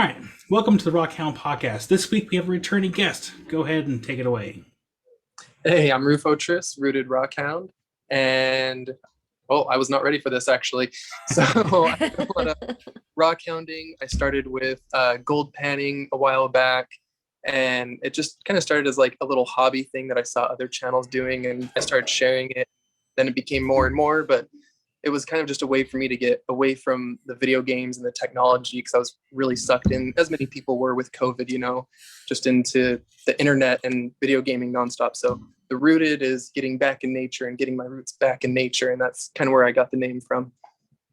right, welcome to the Rockhound Podcast. This week we have a returning guest. Go ahead and take it away. Hey, I'm Rufotris, Rooted Rockhound, and I was not ready for this actually. So I did a lot of rockhounding. I started with gold panning a while back, and it just kind of started as like a little hobby thing that I saw other channels doing, and I started sharing it. Then it became more and more, but it was kind of just a way for me to get away from the video games and the technology, because I was really sucked in, as many people were with COVID, just into the internet and video gaming nonstop. So the Rooted is getting back in nature and getting my roots back in nature. And that's kind of where I got the name from.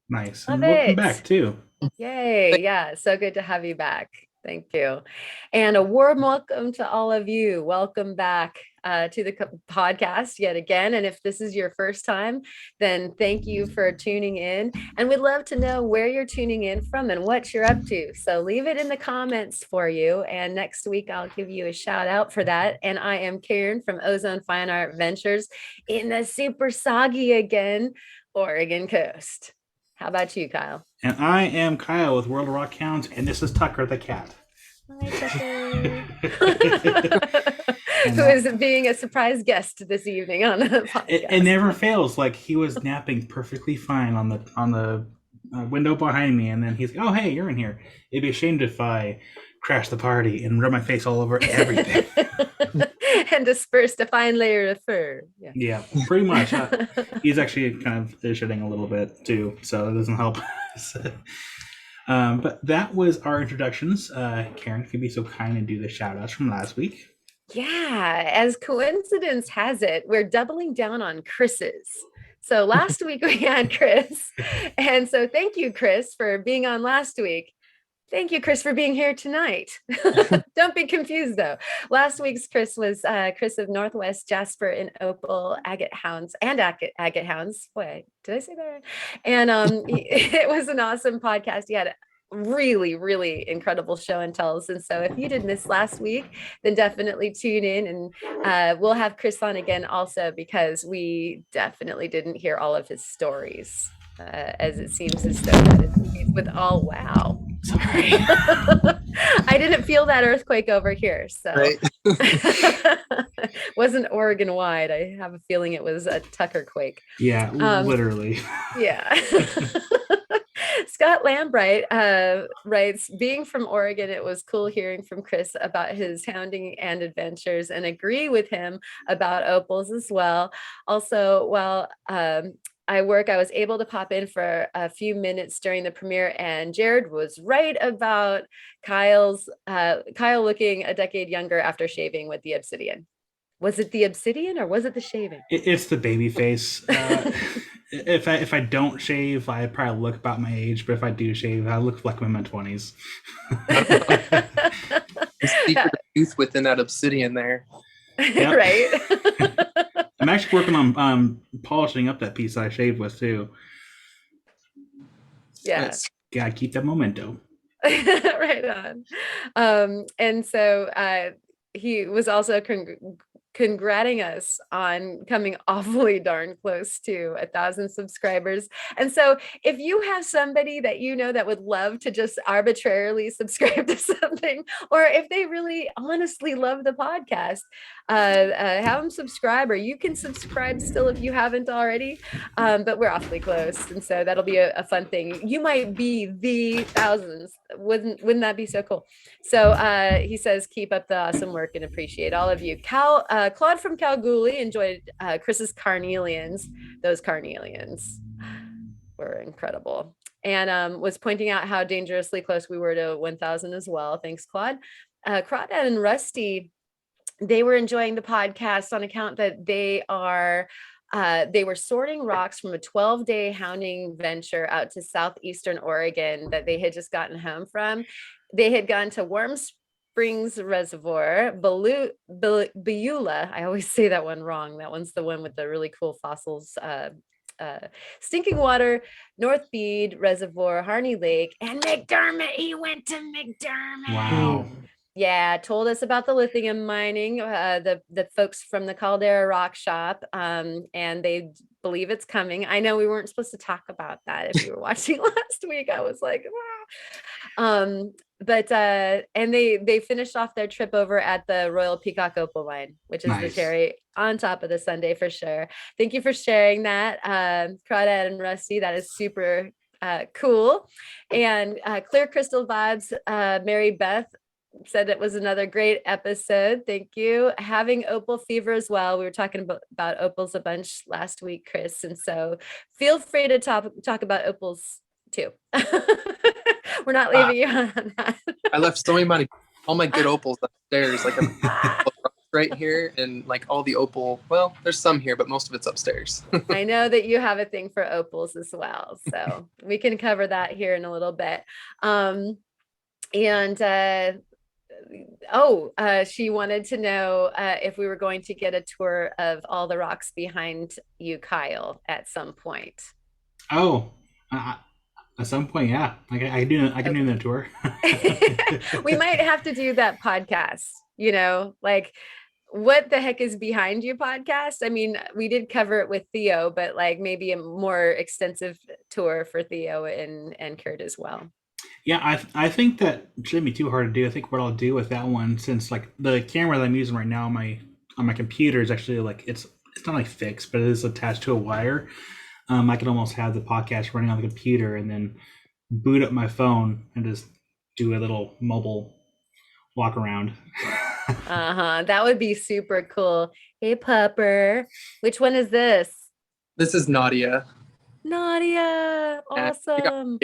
Nice. And welcome back too. Yay. Yeah. So good to have you back. Thank you. And a warm welcome to all of you. Welcome back to the podcast yet again. And if this is your first time, then thank you for tuning in. And we'd love to know where you're tuning in from and what you're up to. So leave it in the comments for you. And next week, I'll give you a shout out for that. And I am Karen from Ozone Fine Art Adventures in the super soggy again, Oregon coast. How about you, Kyle? And I am Kyle with World of Rock Hounds, and this is Tucker the cat. Hi, Tucker. Who is being a surprise guest this evening on the podcast. It never fails. Like, he was napping perfectly fine on the window behind me, and then he's like, "Oh, hey, you're in here." It'd be a shame if I crashed the party and rub my face all over everything. And dispersed a fine layer of fur. Yeah, pretty much. He's actually kind of shedding a little bit too, so it doesn't help. But that was our introductions. Karen, if you'd be so kind and do the shout outs from last week. Yeah, as coincidence has it, we're doubling down on Chris's. So last week we had Chris. And so thank you, Chris, for being on last week. Thank you, Chris, for being here tonight. Don't be confused, though. Last week's Chris was Chris of Northwest Jasper and Opal Agate Hounds and Agate Hounds. Wait, did I say that right? And it was an awesome podcast. He had a really, really incredible show and tells. And so if you did miss last week, then definitely tune in. And we'll have Chris on again also, because we definitely didn't hear all of his stories. As it seems as though that is with all wow. Sorry. I didn't feel that earthquake over here. So Right. Wasn't Oregon wide. I have a feeling it was a Tucker quake. Yeah, literally. Yeah. Scott Lambright writes, being from Oregon, it was cool hearing from Chris about his hounding and adventures, and agree with him about opals as well. Also, while I was able to pop in for a few minutes during the premiere, and Jared was right about Kyle looking a decade younger after shaving with the Obsidian. Was it the Obsidian or was it the shaving? It's the baby face. If I don't shave, I probably look about my age, but if I do shave, I look like I'm in my 20s. The secret of youth within that Obsidian there. Yep. Right. I'm actually working on polishing up that piece I shaved with too. Yeah. Nice. Gotta keep that memento. Right on. And so he was also congrating us on coming awfully darn close to 1,000 subscribers. And so if you have somebody that you know that would love to just arbitrarily subscribe to something, or if they really honestly love the podcast, have them subscribe, or you can subscribe still if you haven't already. But we're awfully close. And so that'll be a fun thing. You might be the thousands. Wouldn't that be so cool? So he says, keep up the awesome work and appreciate all of you. Claude from Kalgoorlie enjoyed Chris's carnelians. Those carnelians were incredible. And was pointing out how dangerously close we were to 1,000 as well. Thanks, Claude. Crawdad and Rusty, they were enjoying the podcast on account that they were sorting rocks from a 12-day hounding venture out to southeastern Oregon that they had just gotten home from. They had gone to Warm Springs Reservoir, Beulah. I always say that one wrong. That one's the one with the really cool fossils. Stinking Water, North Bede Reservoir, Harney Lake, and McDermott. He went to McDermott. Wow. Yeah, told us about the lithium mining, the folks from the Caldera Rock Shop, and they believe it's coming. I know we weren't supposed to talk about that if you were watching last week. I was like, wow. But and they finished off their trip over at the Royal Peacock Opal Mine, which is the Nice. cherry on top of the sundae for sure. Thank you for sharing that, Crawdad and Rusty. That is super cool. And Clear Crystal Vibes, Mary Beth said it was another great episode. Thank you. Having opal fever as well. We were talking about opals a bunch last week, Chris, and so feel free to talk about opals too. We're not leaving you on that. I left all my good opals upstairs, like right here, and like all the opal. Well, there's some here, but most of it's upstairs. I know that you have a thing for opals as well, so we can cover that here in a little bit. She wanted to know if we were going to get a tour of all the rocks behind you, Kyle, at some point. Oh, at some point, yeah. I can do that tour. We might have to do that podcast, like what the heck is behind you podcast. I mean, we did cover it with Theo, but like maybe a more extensive tour for Theo and Kurt as well. Yeah, I think that shouldn't be too hard to do. I think what I'll do with that one, since like the camera that I'm using right now on my computer is actually like it's not like fixed, but it is attached to a wire. I can almost have the podcast running on the computer and then boot up my phone and just do a little mobile walk around. That would be super cool. Hey, pupper. Which one is this? This is Nadia. Nadia. Awesome.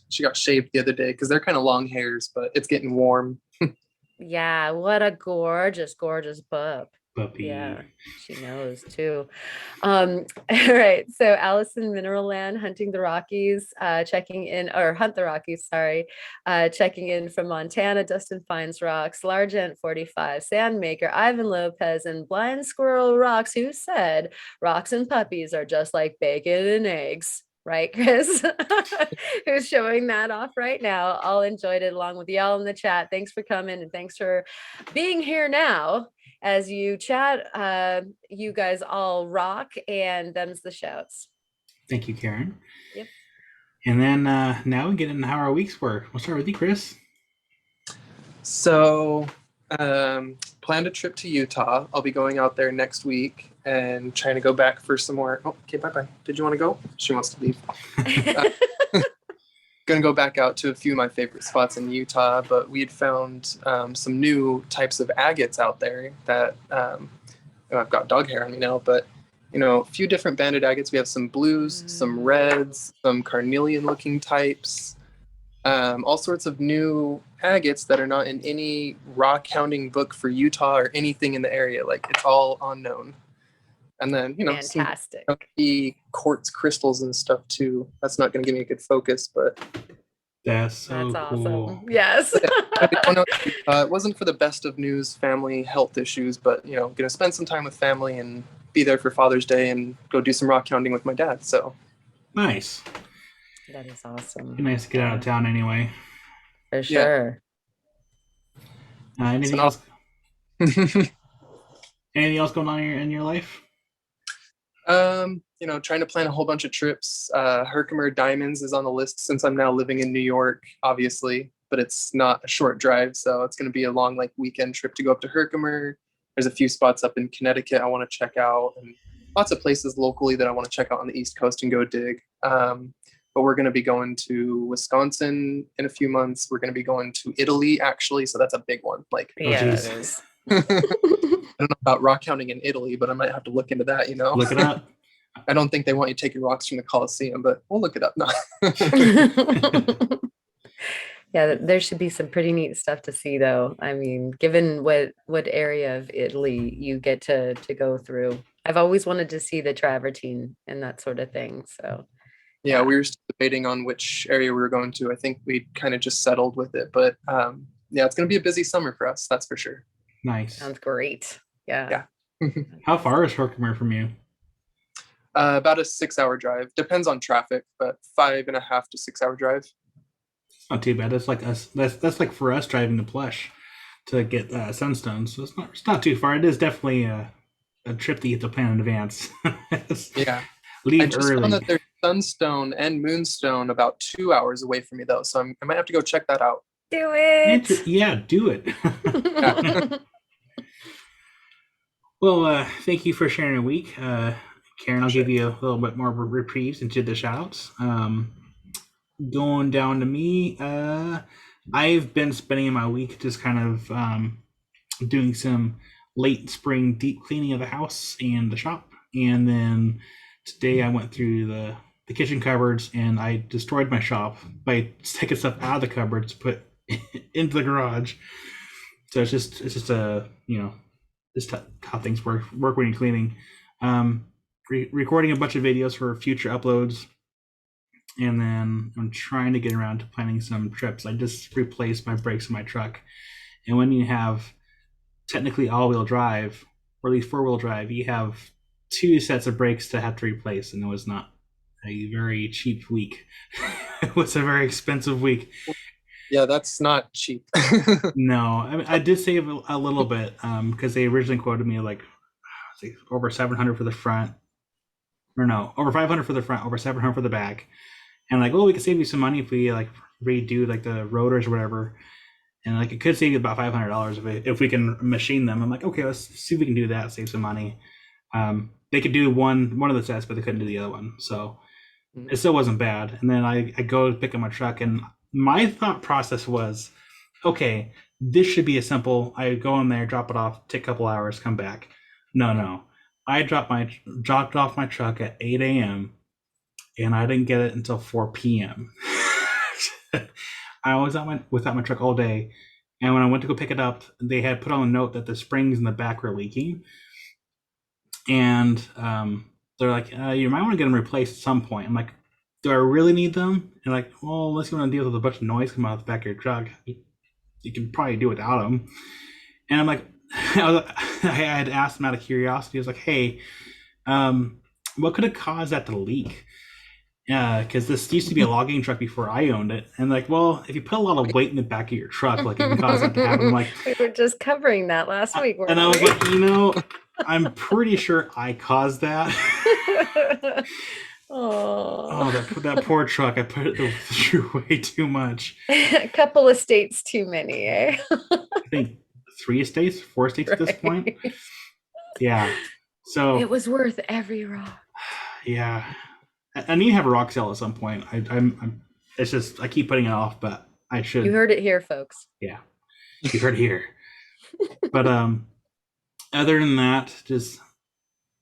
She got shaved the other day because they're kind of long hairs, but it's getting warm. Yeah, what a gorgeous pup. Puppy. Yeah, she knows too. All right. So Allison Mineralland, Hunting the Rockies, checking in, or Hunt the Rockies, sorry. Checking in from Montana, Dustin Finds Rocks, Largent 45, Sandmaker, Ivan Lopez, and Blind Squirrel Rocks, who said rocks and puppies are just like bacon and eggs. Right, Chris? Who's showing that off right now. All enjoyed it along with y'all in the chat. Thanks for coming and thanks for being here now. As you chat, you guys all rock, and them's the shouts. Thank you, Karen. Yep. And then now we get into how our weeks were. We'll start with you, Chris. So, planned a trip to Utah. I'll be going out there next week and trying to go back for some more. Oh, okay, bye-bye. Did you want to go? She wants to leave. Going to go back out to a few of my favorite spots in Utah, but we had found some new types of agates out there that I've got dog hair on me now, but a few different banded agates. We have some blues, some reds, some carnelian looking types, all sorts of new agates that are not in any rock hounding book for Utah or anything in the area. Like it's all unknown. And then, fantastic. Some quartz crystals and stuff too. That's not going to give me a good focus, but that's cool. Awesome. Yes. It wasn't for the best of news, family health issues, but going to spend some time with family and be there for Father's Day and go do some rock hounding with my dad. So nice. That is awesome. Be nice to get out of town anyway. For sure. Yeah. Anything else? Anything else going on in your life? Trying to plan a whole bunch of trips. Herkimer Diamonds is on the list since I'm now living in New York, obviously, but it's not a short drive. So it's going to be a long, weekend trip to go up to Herkimer. There's a few spots up in Connecticut I want to check out, and lots of places locally that I want to check out on the East Coast and go dig. But we're going to be going to Wisconsin in a few months. We're going to be going to Italy, actually. So that's a big one. Yeah, it is. I don't know about rock hounding in Italy, but I might have to look into that, Look it up. I don't think they want you taking rocks from the Colosseum, but we'll look it up now. Yeah, there should be some pretty neat stuff to see, though. I mean, given what area of Italy you get to go through. I've always wanted to see the travertine and that sort of thing. So yeah, we were still debating on which area we were going to. I think we kind of just settled with it, but it's going to be a busy summer for us. That's for sure. Nice. Sounds great. Yeah. How far is Herkimer from you? About a 6-hour drive. Depends on traffic, but 5.5 to 6 hour drive. It's not too bad. That's like us. That's like for us driving to Plush to get sunstones. So it's not too far. It is definitely a trip that you have to plan in advance. Yeah. Leave I just early. found that Sunstone and Moonstone about 2 hours away from me, though. So I might have to go check that out. Do it. Yeah, do it. Well, thank you for sharing a week. Karen, I'll give you a little bit more reprieves into the shout-outs. Going down to me, I've been spending my week just kind of doing some late spring deep cleaning of the house and the shop. And then today I went through the kitchen cupboards and I destroyed my shop by taking stuff out of the cupboards to put into the garage. So it's just just how things work when you're cleaning. Recording a bunch of videos for future uploads, and then I'm trying to get around to planning some trips. I just replaced my brakes in my truck, and when you have technically all-wheel drive, or at least four-wheel drive, you have 2 sets of brakes to have to replace, and it was not a very cheap week. It was a very expensive week. Yeah, that's not cheap. No, I did save a little bit because they originally quoted me like over $700 for the front, or no, over $500 for the front, over $700 for the back, and like, oh, we could save you some money if we like redo like the rotors or whatever, and like it could save you about $500 if we can machine them. I'm like, okay, let's see if we can do that, save some money. They could do one of the sets, but they couldn't do the other one, so it still wasn't bad. And then I go to pick up my truck, and my thought process was, okay, this should be a simple, I go in there, drop it off, take a couple hours, come back. No. I dropped off my truck at 8 a.m. and I didn't get it until 4 p.m. I was without my truck all day. And when I went to go pick it up, they had put on a note that the springs in the back were leaking. And they're like, you might want to get them replaced at some point. I'm like, do I really need them? And like, well, unless you want to deal with a bunch of noise coming out the back of your truck, you can probably do without them. And I'm like, I had asked him out of curiosity. I was like, hey, what could have caused that to leak? Because this used to be a logging truck before I owned it. And like, well, if you put a lot of weight in the back of your truck, like it can cause that to happen. I'm like, we were just covering that last week. And I was like, I'm pretty sure I caused that. Oh, that poor truck. I put it through way too much. A couple of states too many, eh? I think 4 states at this point. Yeah. So it was worth every rock. Yeah. I need to have a rock sale at some point. It's just, I keep putting it off, but I should. You heard it here, folks. Yeah. You heard it here. But other than that, just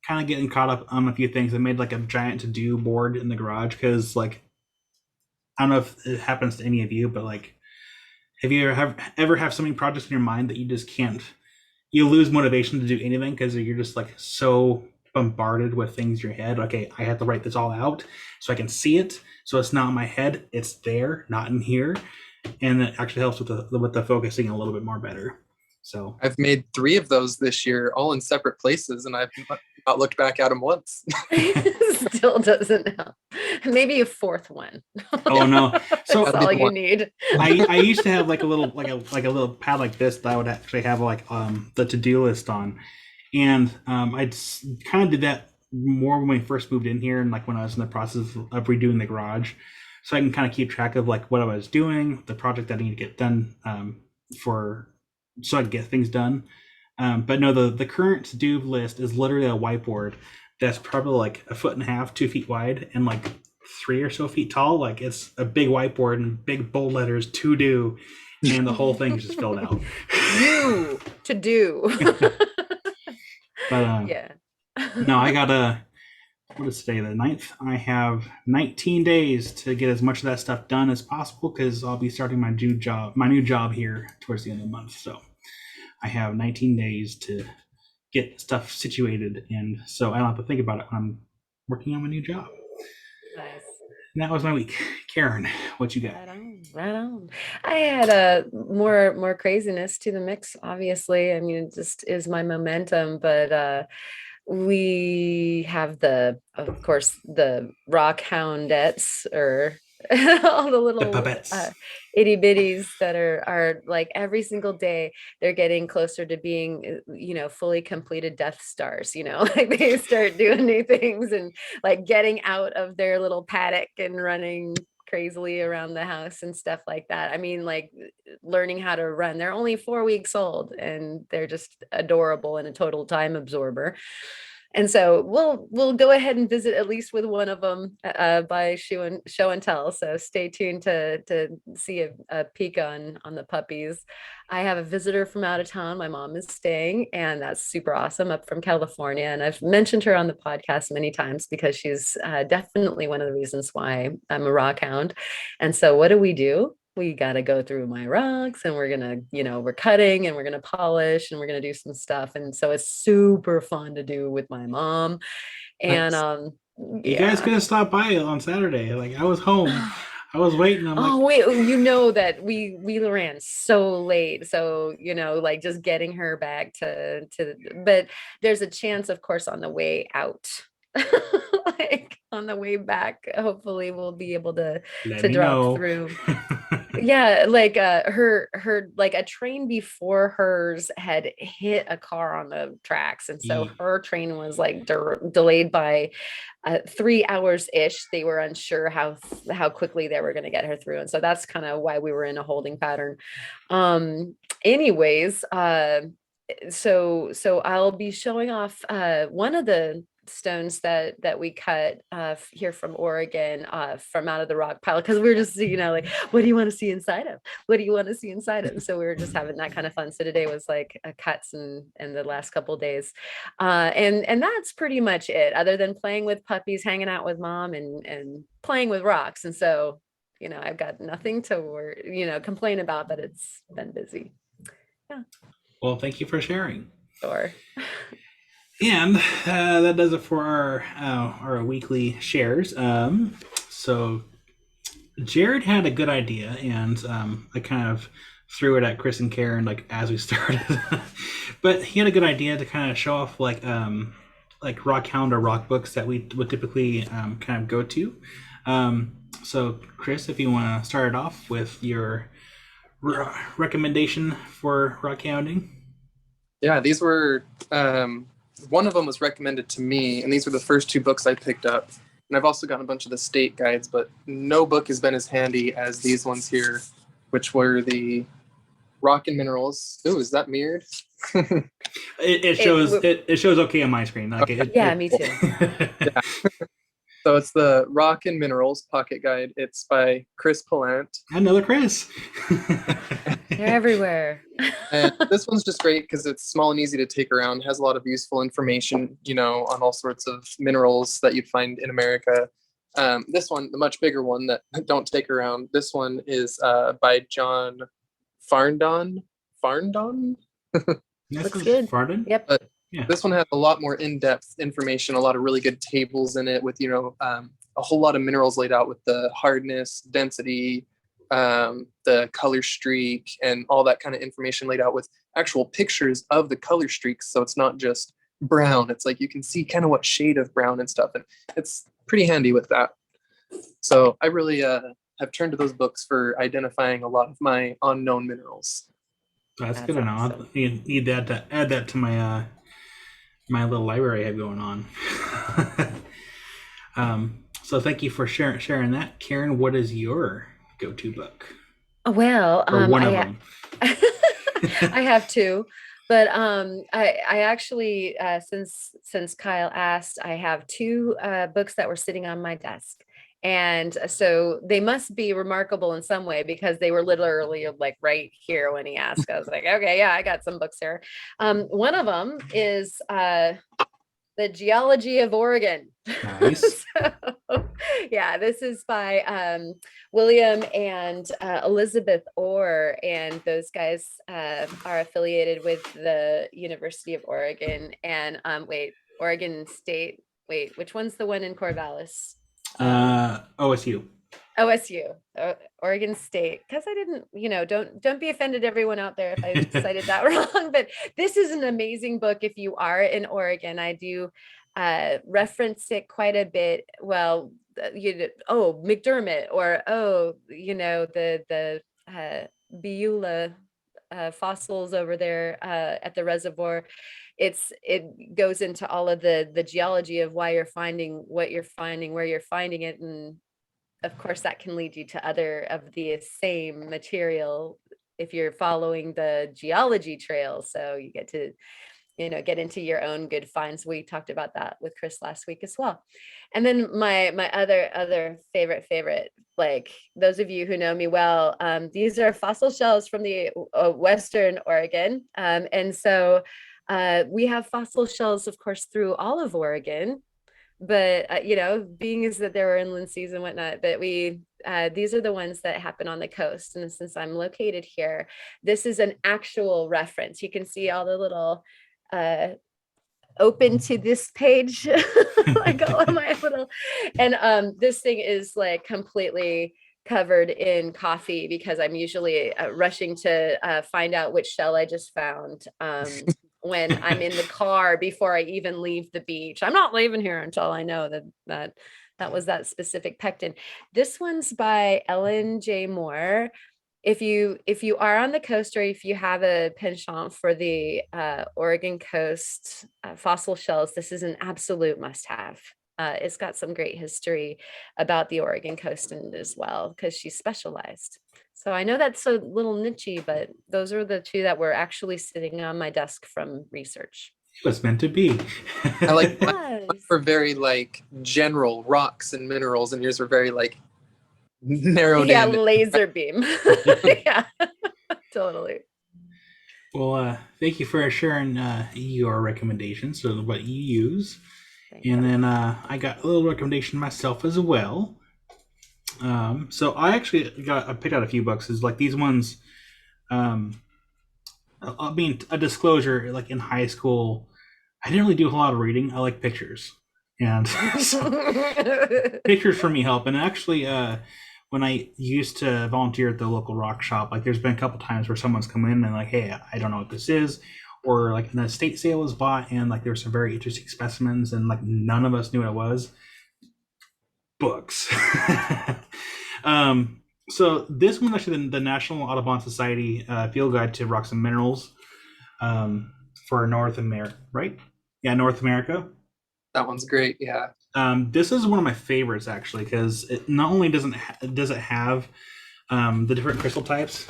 kind of getting caught up on a few things. I made like a giant to-do board in the garage because, like, I don't know if it happens to any of you, but like, have you ever have so many projects in your mind that you just can't, you lose motivation to do anything because you're just like so bombarded with things in your head. Okay, I have to write this all out so I can see it. So it's not in my head, it's there, not in here. And it actually helps with the focusing a little bit more better. So I've made 3 of those this year, all in separate places, and I've not looked back at them once. Still doesn't help. Maybe a 4th one. Oh no! So that's all you need. I used to have like a little little pad like this that I would actually have like the to-do list on, and I kind of did that more when we first moved in here, and like when I was in the process of redoing the garage, so I can kind of keep track of like what I was doing, the project that I need to get done so I can get things done. But no, the current to-do list is literally a whiteboard that's probably like 1.5 feet, 2 feet wide, and like 3 or so feet tall. Like it's a big whiteboard and big bold letters to do, and the whole thing is just filled out. You to do. But yeah. No, I got what is today, the 9th? I have 19 days to get as much of that stuff done as possible because I'll be starting my new job here towards the end of the month. So I have 19 days to get stuff situated, and so I don't have to think about it when I'm working on my new job. Nice. And that was my week. Karen, what you got? Right on. I had more craziness to the mix, obviously. I mean, it just is my momentum, but we have of course, the Rockhoundettes, or all the The little puppets. itty bitties that are like every single day they're getting closer to being, fully completed Death Stars, like they start doing new things and like getting out of their little paddock and running crazily around the house and stuff like that. I mean, like learning how to run. They're only 4 weeks old and they're just adorable and a total time absorber. And so we'll go ahead and visit at least with one of them by show and tell. So stay tuned to see a peek on the puppies. I have a visitor from out of town. My mom is staying, and that's super awesome, up from California. And I've mentioned her on the podcast many times because she's definitely one of the reasons why I'm a rock hound. And so what do? We got to go through my rocks and we're going to, we're cutting and we're going to polish and we're going to do some stuff. And so it's super fun to do with my mom. And, Nice. You guys yeah. could have stopped by on Saturday. Like I was home. I was waiting. I'm Oh, like, wait, that we ran so late. So, like just getting her back but there's a chance, of course, on the way out, like on the way back, hopefully we'll be able to let me drop know. through. Yeah, like her like a train before hers had hit a car on the tracks, and so her train was like delayed by 3 hours ish. They were unsure how quickly they were going to get her through, and so that's kind of why we were in a holding pattern. Anyways, so I'll be showing off one of the stones that we cut here from Oregon, from out of the rock pile, because we were just like, what do you want to see inside of, so we were just having that kind of fun. So today was like cuts and the last couple of days, and that's pretty much it, other than playing with puppies, hanging out with mom, and playing with rocks. And so I've got nothing to complain about, but it's been busy. Yeah. Well, thank you for sharing. Sure. And that does it for our weekly shares. So Jared had a good idea, and I kind of threw it at Chris and Karen like as we started. But he had a good idea to kind of show off like Rockhound or rock books that we would typically kind of go to. So Chris, if you want to start it off with your recommendation for rock hounding. Yeah, these were one of them was recommended to me, and these were the first two books I picked up. And I've also gotten a bunch of the state guides, but no book has been as handy as these ones here, which were the Rock and Minerals. Ooh, is that mirrored? It shows okay on my screen. Like me too. Yeah. So it's the Rock and Minerals Pocket Guide. It's by Chris Pallant. Another Chris. They're everywhere. And this one's just great because it's small and easy to take around. Has a lot of useful information, on all sorts of minerals that you'd find in America. This one, the much bigger one that don't take around. This one is by John Farndon. Looks good. Farndon? Yep. But yeah. This one has a lot more in-depth information, a lot of really good tables in it with, a whole lot of minerals laid out with the hardness, density, the color streak, and all that kind of information laid out with actual pictures of the color streaks. So it's not just brown. It's like you can see kind of what shade of brown and stuff. And it's pretty handy with that. So I really have turned to those books for identifying a lot of my unknown minerals. That's good enough. Awesome. Need that to add that to my my little library I have going on. So thank you for sharing that. Karen, what is your go-to book? Well, or one of them. I have two, but I actually since Kyle asked, I have two books that were sitting on my desk. And so they must be remarkable in some way because they were literally like right here when he asked. I was like, okay, yeah, I got some books here. One of them is the Geology of Oregon. Nice. Yeah, this is by William and Elizabeth Orr, and those guys are affiliated with the University of Oregon and Oregon State. Wait, which one's the one in Corvallis? OSU. Oregon State, because I didn't, don't be offended, everyone out there, if I cited that wrong, but this is an amazing book if you are in Oregon. I do reference it quite a bit. Well, McDermott, or the Beulah fossils over there at the reservoir. It goes into all of the geology of why you're finding what you're finding, where you're finding it, and of course that can lead you to other of the same material if you're following the geology trail. So you get to get into your own good finds. We talked about that with Chris last week as well. And then my other favorite, like those of you who know me well, these are fossil shells from the Western Oregon. And so we have fossil shells, of course, through all of Oregon. But being as that there were inland seas and whatnot, but these are the ones that happen on the coast. And since I'm located here, this is an actual reference. You can see all the little open to this page, like all of my little, and this thing is like completely covered in coffee because I'm usually rushing to find out which shell I just found when I'm in the car before I even leave the beach. I'm not leaving here until I know that was that specific pectin. This one's by Ellen J. Moore. If you are on the coast, or if you have a penchant for the Oregon coast fossil shells, this is an absolute must-have. It's got some great history about the Oregon coast in it as well, because she's specialized. So I know that's a little nichey, but those are the two that were actually sitting on my desk from research. It was meant to be. I like mine were very like general rocks and minerals, and yours were very like narrowed in. Laser beam. Yeah, totally. Well, thank you for sharing your recommendations, so what you use. And then I got a little recommendation myself as well. So I actually I picked out a few books. Is like these ones. I mean, a disclosure, like in high school, I didn't really do a whole lot of reading. I like pictures, and so pictures for me help. And actually, when I used to volunteer at the local rock shop, like there's been a couple times where someone's come in and like, hey, I don't know what this is, or like an estate sale was bought and like there's some very interesting specimens and like none of us knew what it was. Books. So this one actually the National Audubon Society Field Guide to Rocks and Minerals for North America, right? Yeah, North America. That one's great. Yeah. This is one of my favorites actually because it not only does it have the different crystal types,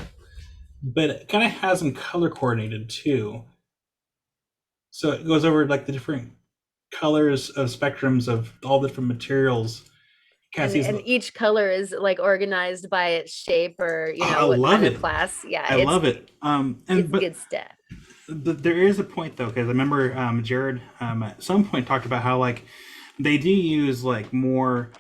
but it kind of has them color coordinated too. So it goes over like the different colors of spectrums of all the different materials. And each color is like organized by its shape or what kind of class. Yeah, I love it. It's good stuff. There is a point though, because I remember Jared at some point talked about how like they do use like more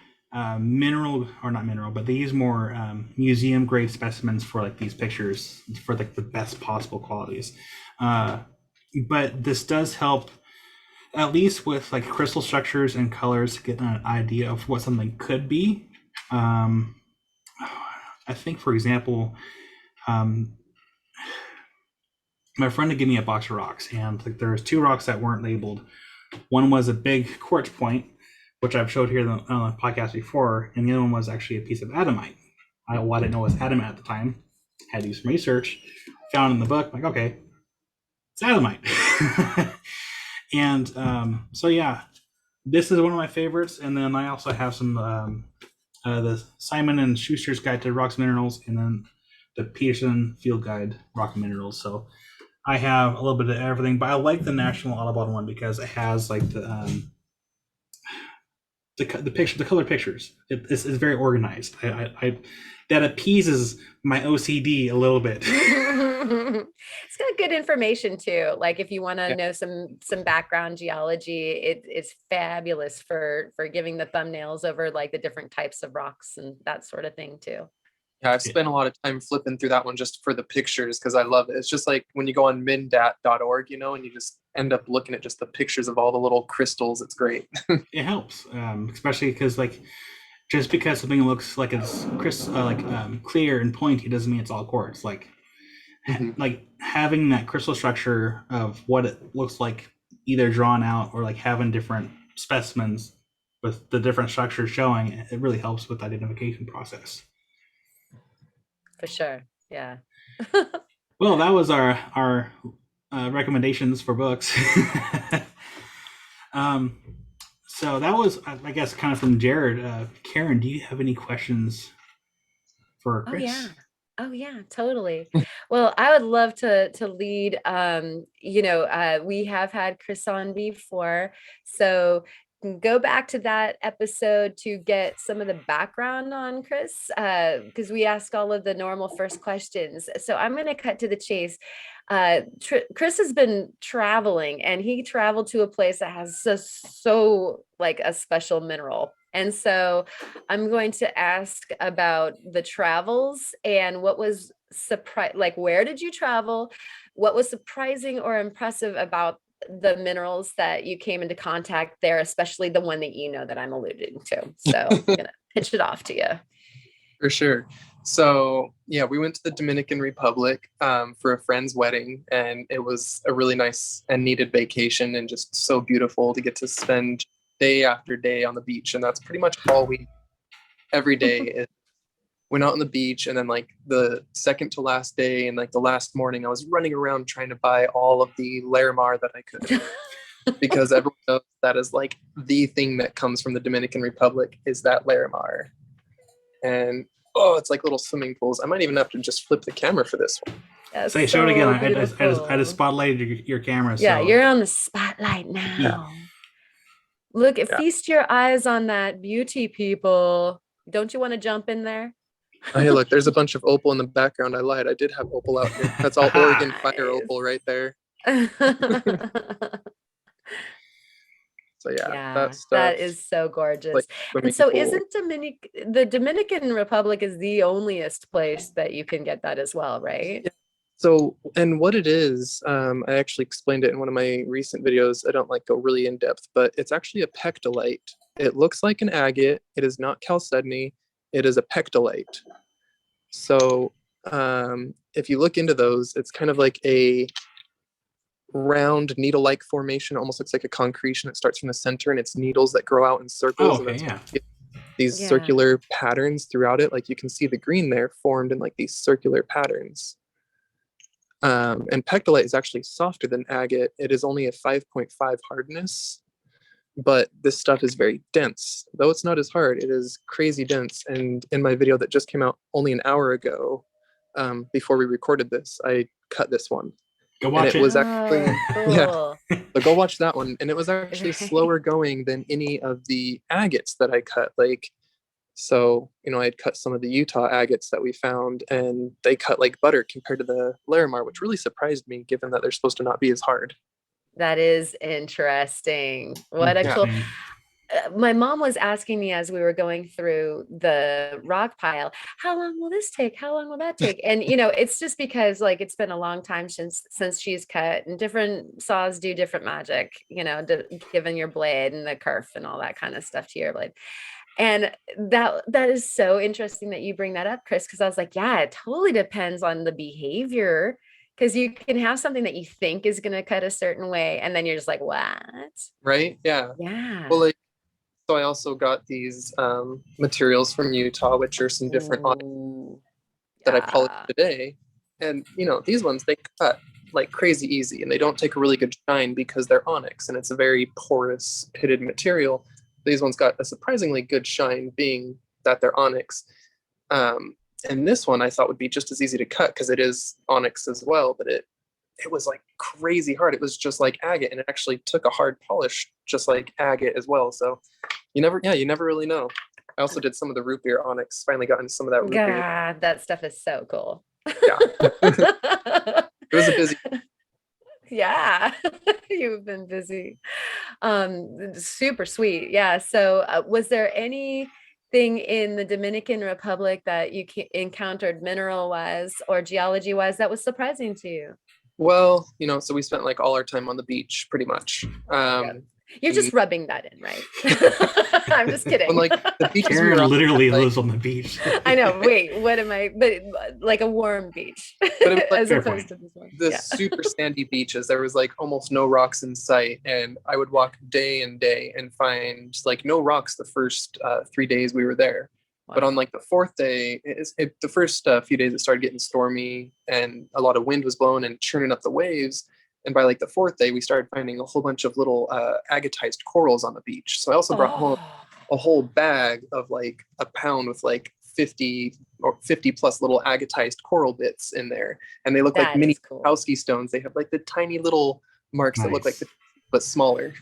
mineral, or not mineral, but they use more museum grade specimens for like these pictures for like the best possible qualities. But this does help, at least with like crystal structures and colors, to get an idea of what something could be. I think, for example, my friend had given me a box of rocks, and like there was two rocks that weren't labeled. One was a big quartz point, which I've showed here on the podcast before, and the other one was actually a piece of adamite. I didn't know it was adamite at the time. Had to do some research, found it in the book. Like, okay, it's adamite. And so yeah, this is one of my favorites. And then I also have some the Simon and Schuster's Guide to Rocks and Minerals, and then the Peterson Field Guide Rock and Minerals. So I have a little bit of everything, but I like the National Audubon one because it has like the picture, the color pictures. It's very organized. I that appeases my OCD a little bit. It's got good information too. Like if you want to know some background geology, it's fabulous for giving the thumbnails over like the different types of rocks and that sort of thing too. Yeah, I've spent a lot of time flipping through that one just for the pictures because I love it. It's just like when you go on mindat.org, and you just end up looking at just the pictures of all the little crystals. It's great. It helps, especially because like just because something looks like it's clear and pointy doesn't mean it's all quartz. Like like having that crystal structure of what it looks like, either drawn out or like having different specimens with the different structures showing, it really helps with the identification process. For sure. Yeah. Well, that was our recommendations for books. So that was, I guess, kind of from Jared. Karen, do you have any questions for Chris? Oh yeah, totally. Well, I would love to lead. We have had Chris on before, so go back to that episode to get some of the background on Chris, because we ask all of the normal first questions. So I'm going to cut to the chase. Chris has been traveling, and he traveled to a place that has so like a special mineral. And so I'm going to ask about the travels and what was like, where did you travel? What was surprising or impressive about the minerals that you came into contact there, especially the one that you know that I'm alluding to. So I'm gonna pitch it off to you. For sure. So yeah, we went to the Dominican Republic for a friend's wedding, and it was a really nice and needed vacation, and just so beautiful to get to spend day after day on the beach. And that's pretty much all every day went out on the beach. And then like the second to last day and like the last morning, I was running around trying to buy all of the Larimar that I could, because everyone knows that is like the thing that comes from the Dominican Republic is that Larimar. And it's like little swimming pools. I might even have to just flip the camera for this one. Say, show it again. I just spotlighted your camera. Yeah, so. You're on the spotlight now. Yeah. Look, feast your eyes on that beauty, people. Don't you want to jump in there? Oh, hey, look, there's a bunch of opal in the background. I lied. I did have opal out here. That's all Oregon fire opal right there. So that is so gorgeous. Like, and so isn't the Dominican Republic is the onlyest place that you can get that as well, right? Yeah. So, and what it is, I actually explained it in one of my recent videos. I don't like go really in depth, but it's actually a pectolite. It looks like an agate. It is not chalcedony. It is a pectolite. So if you look into those, it's kind of like a round needle-like formation. It almost looks like a concretion. It starts from the center, and it's needles that grow out in circles. Oh, okay, these circular patterns throughout it. Like you can see the green there formed in like these circular patterns. And pectolite is actually softer than agate. It is only a 5.5 hardness, but this stuff is very dense. Though it's not as hard, it is crazy dense. And in my video that just came out only an hour ago, before we recorded this, I cut this one. Go watch it. It was actually cool. So go watch that one. And it was actually slower going than any of the agates that I cut. Like, so, I had cut some of the Utah agates that we found, and they cut like butter compared to the Larimar, which really surprised me, given that they're supposed to not be as hard. That is interesting. What a cool. My mom was asking me as we were going through the rock pile, how long will this take? How long will that take? And, it's just because like, it's been a long time since she's cut, and different saws do different magic, given your blade and the kerf and all that kind of stuff to your blade. And that is so interesting that you bring that up, Chris, because I was like, yeah, it totally depends on the behavior, because you can have something that you think is going to cut a certain way, and then you're just like, what? Right? Yeah. Yeah. Well, so I also got these materials from Utah, which are some different that I polished today. And, these ones, they cut like crazy easy, and they don't take a really good shine because they're onyx, and it's a very porous pitted material. These ones got a surprisingly good shine, being that they're onyx. And this one I thought would be just as easy to cut because it is onyx as well, but it was like crazy hard. It was just like agate, and it actually took a hard polish just like agate as well. So you never really know. I also did some of the root beer onyx, finally got into some of that root beer. God, that stuff is so cool. Yeah. It was a busy. Yeah, you've been busy. Super sweet. Yeah. So was there anything in the Dominican Republic that you encountered mineral wise or geology wise that was surprising to you? Well, so we spent like all our time on the beach pretty much. You're just rubbing that in, right? I'm just kidding. Well, like the beaches we Aaron were on, literally like, lives on the beach. I know. Wait, what am I? But like a warm beach, But it was like as fair opposed point. to this one. the Yeah. super sandy beaches. There was like almost no rocks in sight, and I would walk day and day and find like no rocks the first 3 days we were there. But Wow. on like the fourth day, the first few days it started getting stormy and a lot of wind was blowing and churning up the waves. And by like the fourth day, we started finding a whole bunch of little agatized corals on the beach. So I also brought home a whole bag of like a pound with like 50 or 50 plus little agatized coral bits in there. And they look like That mini is cool. Kowski stones. They have like the tiny little marks that look like, Nice. but smaller.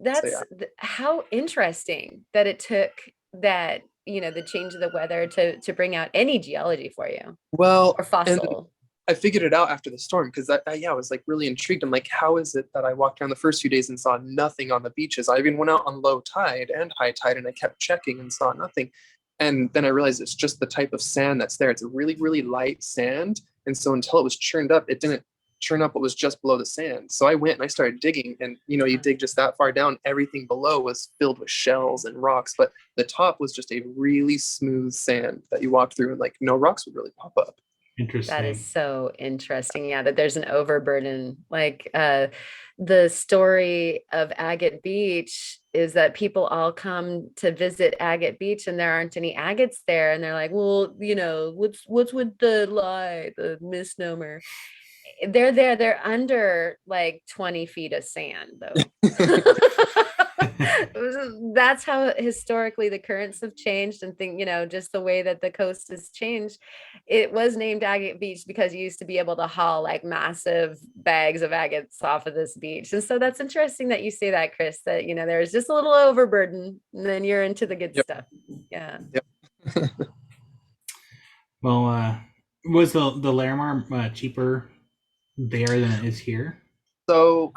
That's yeah. how interesting that it took that, the change of the weather to bring out any geology for you, Well, or and fossil. I figured it out after the storm because I was like really intrigued. I'm like, how is it that I walked around the first few days and saw nothing on the beaches? I even went out on low tide and high tide and I kept checking and saw nothing. And then I realized it's just the type of sand that's there. It's a really, really light sand. And so until it was churned up, it didn't churn up what was just below the sand. So I went and I started digging, and you dig just that far down, everything below was filled with shells and rocks, but the top was just a really smooth sand that you walked through and like no rocks would really pop up. Interesting. That is so interesting. Yeah, that there's an overburden. Like the story of Agate Beach is that people all come to visit Agate Beach and there aren't any agates there. And they're like, well, what's with the misnomer? They're there, they're under like 20 feet of sand though. That's how historically the currents have changed, and just the way that the coast has changed. It was named Agate Beach because you used to be able to haul like massive bags of agates off of this beach. And so that's interesting that you say that, Chris, that there's just a little overburden and then you're into the good stuff. Yeah. Yep. Well, was the Larimar cheaper there than it is here? So,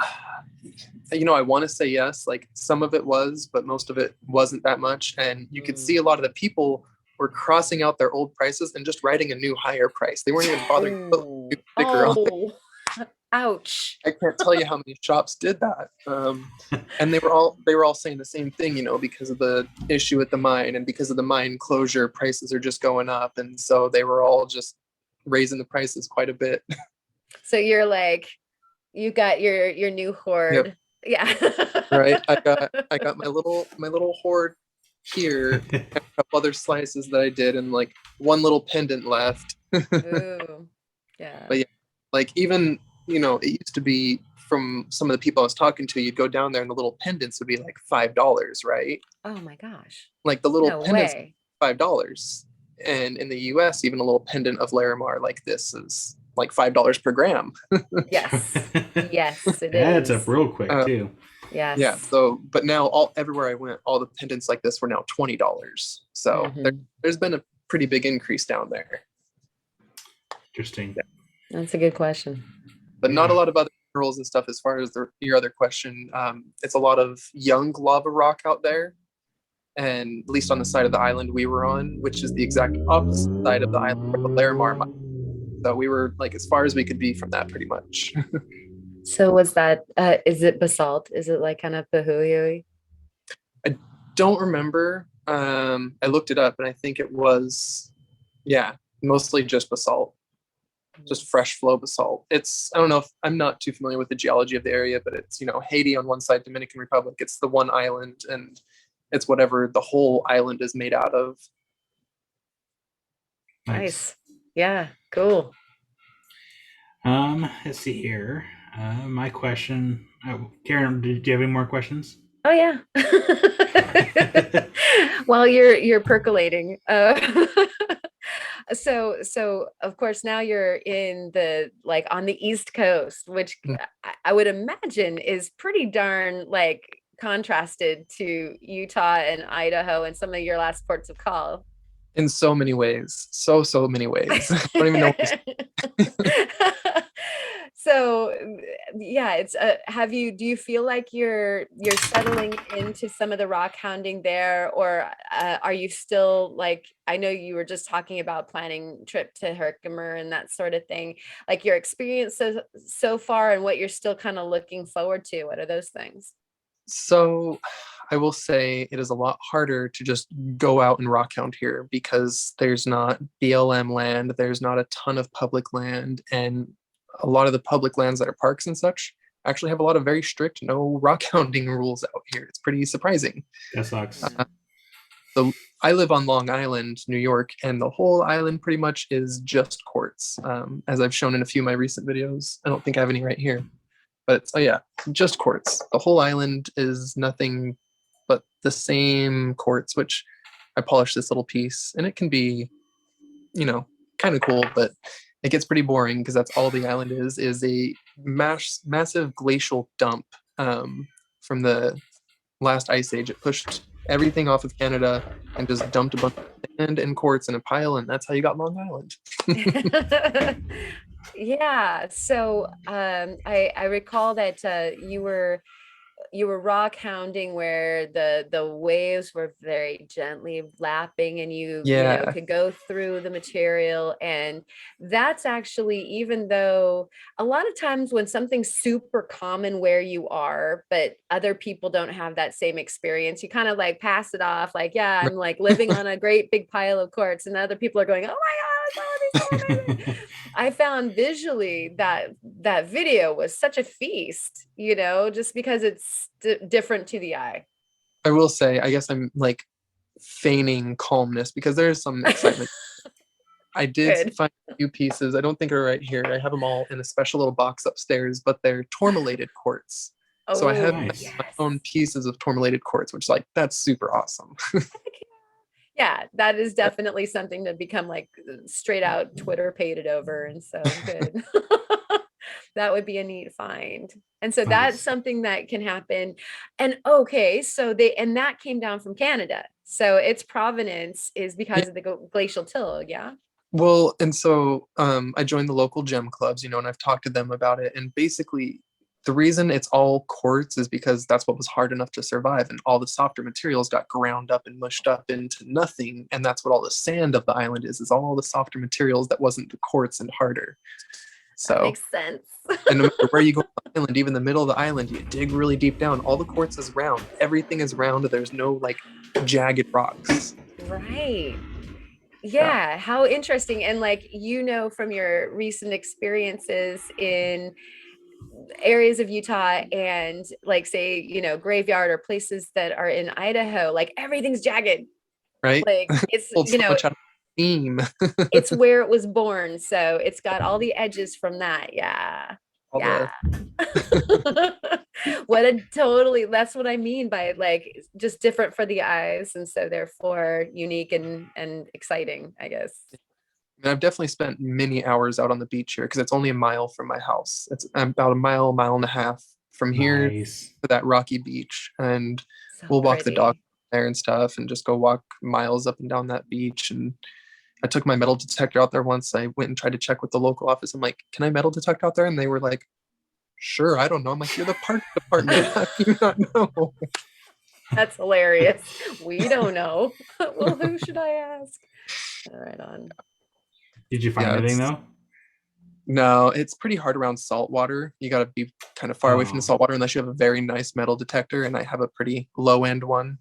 I want to say yes, like some of it was, but most of it wasn't that much. And you could see a lot of the people were crossing out their old prices and just writing a new higher price. They weren't even bothering to put a new sticker on there. Ouch. I can't tell you how many shops did that. And they were all saying the same thing, because of the issue at the mine and because of the mine closure, prices are just going up. And so they were all just raising the prices quite a bit. So you're like, you got your new hoard. Yep. Yeah. Right. I got my little hoard here, and a couple other slices that I did, and like one little pendant left. Ooh. Yeah. But yeah, like even, it used to be, from some of the people I was talking to, you'd go down there and the little pendants would be like $5, right? Oh my gosh. Like the little No pendants, way. $5. And in the US, even a little pendant of Larimar like this is like $5 per gram. Yes. Yes, it Adds is. up real quick too. Yes. Yeah. So, but now everywhere I went, all the pendants like this were now $20. So there's been a pretty big increase down there. Interesting. Yeah. That's a good question. But not a lot of other minerals and stuff. As far as your other question, it's a lot of young lava rock out there. And at least on the side of the island we were on, which is the exact opposite side of the island where the Larimar mine. So we were like as far as we could be from that, pretty much. So was that, is it basalt? Is it like kind of pahui? I don't remember. I looked it up and I think it was, mostly just basalt, just fresh flow basalt. I don't know if I'm not too familiar with the geology of the area, but it's, Haiti on one side, Dominican Republic, it's the one island, and it's whatever the whole island is made out of. Nice. Yeah, cool. Let's see here. My question, Karen, did you have any more questions? Oh yeah. While you're percolating. So of course now you're in on the East Coast, which I would imagine is pretty darn contrasted to Utah and Idaho and some of your last ports of call. In so many ways. So many ways. I don't even know. So yeah, it's do you feel like you're settling into some of the rock hounding there, or are you still I know you were just talking about planning trip to Herkimer and that sort of thing, like your experience so far and what you're still kind of looking forward to? What are those things? So I will say it is a lot harder to just go out and rock hound here because there's not BLM land, there's not a ton of public land, and a lot of the public lands that are parks and such actually have a lot of very strict no rock hounding rules out here. It's pretty surprising. That sucks. So I live on Long Island, New York, and the whole island pretty much is just quartz. As I've shown in a few of my recent videos. I don't think I have any right here. But oh yeah, just quartz. The whole island is nothing but the same quartz, which I polished this little piece, and it can be, kind of cool, but it gets pretty boring because that's all the island is a massive glacial dump from the last ice age. It pushed everything off of Canada and just dumped a bunch of sand and quartz in a pile, and that's how you got Long Island. Yeah. So I recall that you were rock hounding where the waves were very gently lapping, and you could go through the material. And that's actually, even though a lot of times when something's super common where you are, but other people don't have that same experience, you kind of like pass it off like, yeah, I'm like living on a great big pile of quartz, and other people are going, oh my God, that would be so amazing. I found visually that video was such a feast, just because it's different to the eye. I will say, I guess I'm like feigning calmness because there is some excitement. I did find a few pieces. I don't think are right here. I have them all in a special little box upstairs, but they're tourmalated quartz. So I have my own pieces of tourmalated quartz, which that's super awesome. Yeah, that is definitely something to become like straight out Twitter pated over. And so good. That would be a neat find. And so that's something that can happen. And okay, so that came down from Canada. So its provenance is because of the glacial till, yeah? Well, and so I joined the local gem clubs, and I've talked to them about it. And basically, the reason it's all quartz is because that's what was hard enough to survive, and all the softer materials got ground up and mushed up into nothing. And that's what all the sand of the island is all the softer materials that wasn't the quartz and harder. So that makes sense. And no matter where you go on the island, even the middle of the island, you dig really deep down, all the quartz is round. Everything is round. There's no jagged rocks. Right. Yeah. How interesting. And from your recent experiences in areas of Utah and say, graveyard or places that are in Idaho, everything's jagged, right? It's, so much out of steam. It's where it was born. So it's got all the edges from that. Yeah. That's what I mean by just different for the eyes. And so therefore unique and exciting, I guess. And I've definitely spent many hours out on the beach here because it's only a mile from my house. It's about a mile and a half from here to that rocky beach. And we'll walk the dog there and stuff and just go walk miles up and down that beach. And I took my metal detector out there once. I went and tried to check with the local office. I'm like, can I metal detect out there? And they were like, sure, I don't know. I'm like, you're the park department. How do you not know? That's hilarious. We don't know. Well, who should I ask? All right on. Did you find anything though? No, it's pretty hard around salt water. You got to be kind of far away from the salt water unless you have a very nice metal detector, and I have a pretty low end one.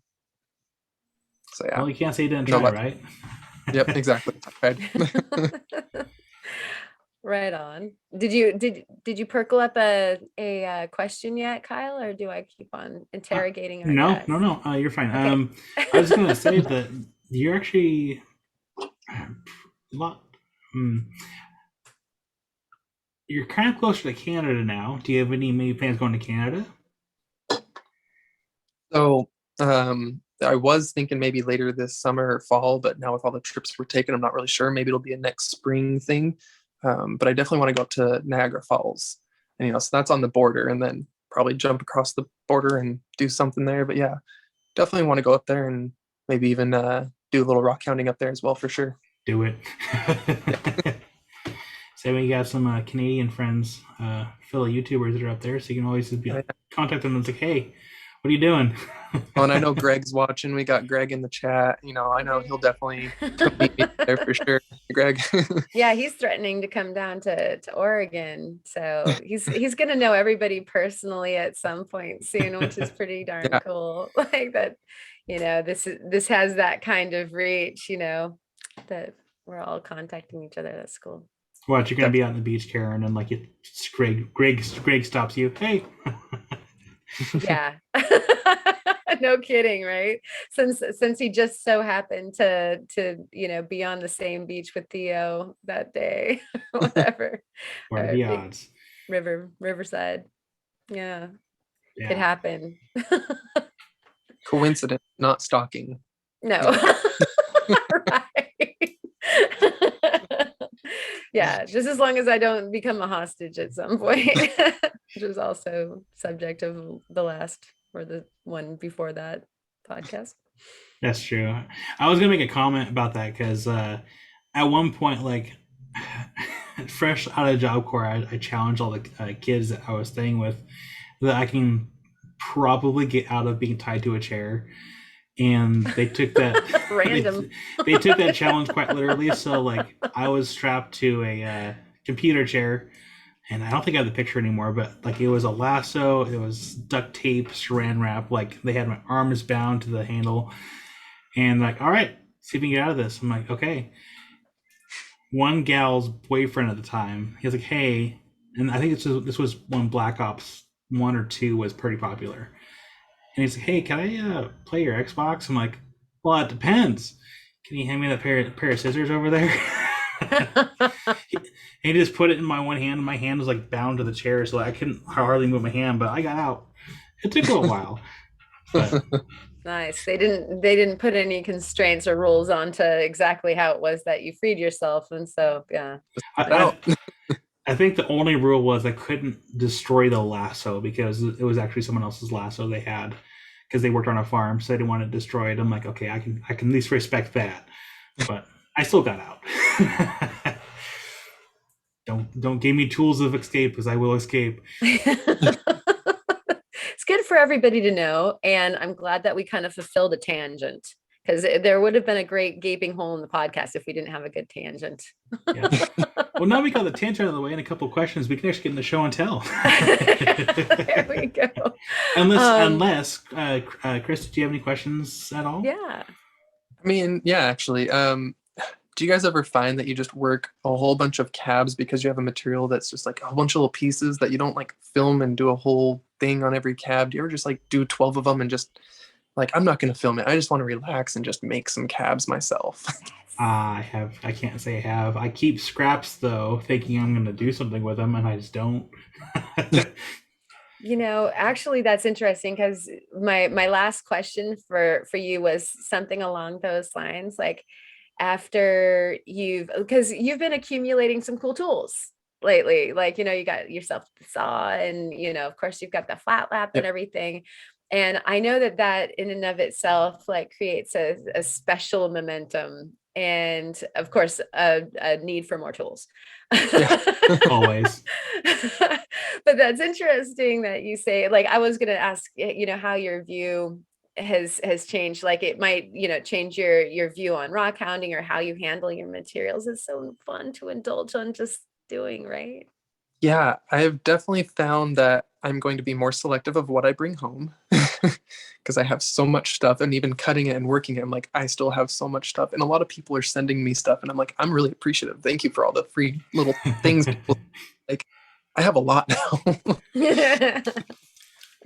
So yeah. Well, you can't say you didn't try, right? Yep, exactly. Right on. Did you perkle up a question yet, Kyle, or do I keep on interrogating? No. You're fine. Okay. I was gonna say that you're actually you're kind of closer to Canada now. Do you have any maybe plans going to Canada? So I was thinking maybe later this summer or fall, but now with all the trips we're taking, I'm not really sure. Maybe it'll be a next spring thing. But I definitely want to go up to Niagara Falls. And, so that's on the border, and then probably jump across the border and do something there. But yeah, definitely want to go up there and maybe even do a little rock hounding up there as well, for sure. Do it. Say we got some Canadian friends, fellow YouTubers that are up there, so you can always be contact them and say, hey, What are you doing? Oh, and I know Greg's watching. We got Greg in the chat. I know he'll definitely come meet me there for sure. Greg. Yeah, he's threatening to come down to Oregon. So he's gonna know everybody personally at some point soon, which is pretty darn Yeah. cool. Like that, this has that kind of reach, that we're all contacting each other. That's cool. What, you're gonna be out on the beach, Karen, and like Greg stops you. Hey. Yeah. No kidding, right? Since he just so happened to be on the same beach with Theo that day, whatever. What are the odds? Riverside. Yeah. Could Yeah. happen. Coincidence, not stalking. No. Right. Yeah, just as long as I don't become a hostage at some point, which was also subject of the last or the one before that podcast. That's true. I was gonna make a comment about that because at one point, like fresh out of Job Corps, I challenged all the kids that I was staying with that I can probably get out of being tied to a chair, and they took that Random. they took that challenge quite literally. So like I was strapped to a computer chair, and I don't think I have the picture anymore, but like it was a lasso, it was duct tape, saran wrap, like they had my arms bound to the handle, and like, all right, see if we can get out of this. I'm like, okay. One gal's boyfriend at the time, he was like, hey, and I think this was when Black Ops 1 or 2 was pretty popular. And he's like, hey, can I play your Xbox? I'm like, well, it depends. Can you hand me that pair of scissors over there? He just put it in my one hand, and my hand was like bound to the chair, so I couldn't hardly move my hand, but I got out. It took a little while. But Nice. They didn't put any constraints or rules onto exactly how it was that you freed yourself. And so, yeah. I think the only rule was I couldn't destroy the lasso because it was actually someone else's lasso they had because they worked on a farm, so they didn't want it destroyed. I'm like, okay, I can at least respect that. But I still got out. Don't give me tools of escape because I will escape. It's good for everybody to know, and I'm glad that we kind of fulfilled a tangent because there would have been a great gaping hole in the podcast if we didn't have a good tangent. Yeah. Well, now we got the tangent out of the way and a couple of questions. We can actually get in the show and tell. There we go. Unless Chris, do you have any questions at all? Yeah. I mean, yeah, actually. Do you guys ever find that you just work a whole bunch of cabs because you have a material that's just like a bunch of little pieces that you don't like film and do a whole thing on every cab? Do you ever just like do 12 of them and just like, I'm not going to film it. I just want to relax and just make some cabs myself. I can't say I have. I keep scraps though, thinking I'm going to do something with them, and I just don't. Actually, that's interesting because my last question for you was something along those lines, like after because you've been accumulating some cool tools lately, like, you got yourself the saw and, of course you've got the flat lap and everything. And I know that in and of itself, like creates a special momentum and of course a need for more tools. Always. But that's interesting that you say, like, I was going to ask, how your view has changed, like it might change your view on rock hounding or how you handle your materials. Is so fun to indulge on just doing, right? Yeah, I've definitely found that I'm going to be more selective of what I bring home because I have so much stuff, and even cutting it and working it, I'm like, I still have so much stuff, and a lot of people are sending me stuff, and I'm like, I'm really appreciative. Thank you for all the free little things. Like, I have a lot now.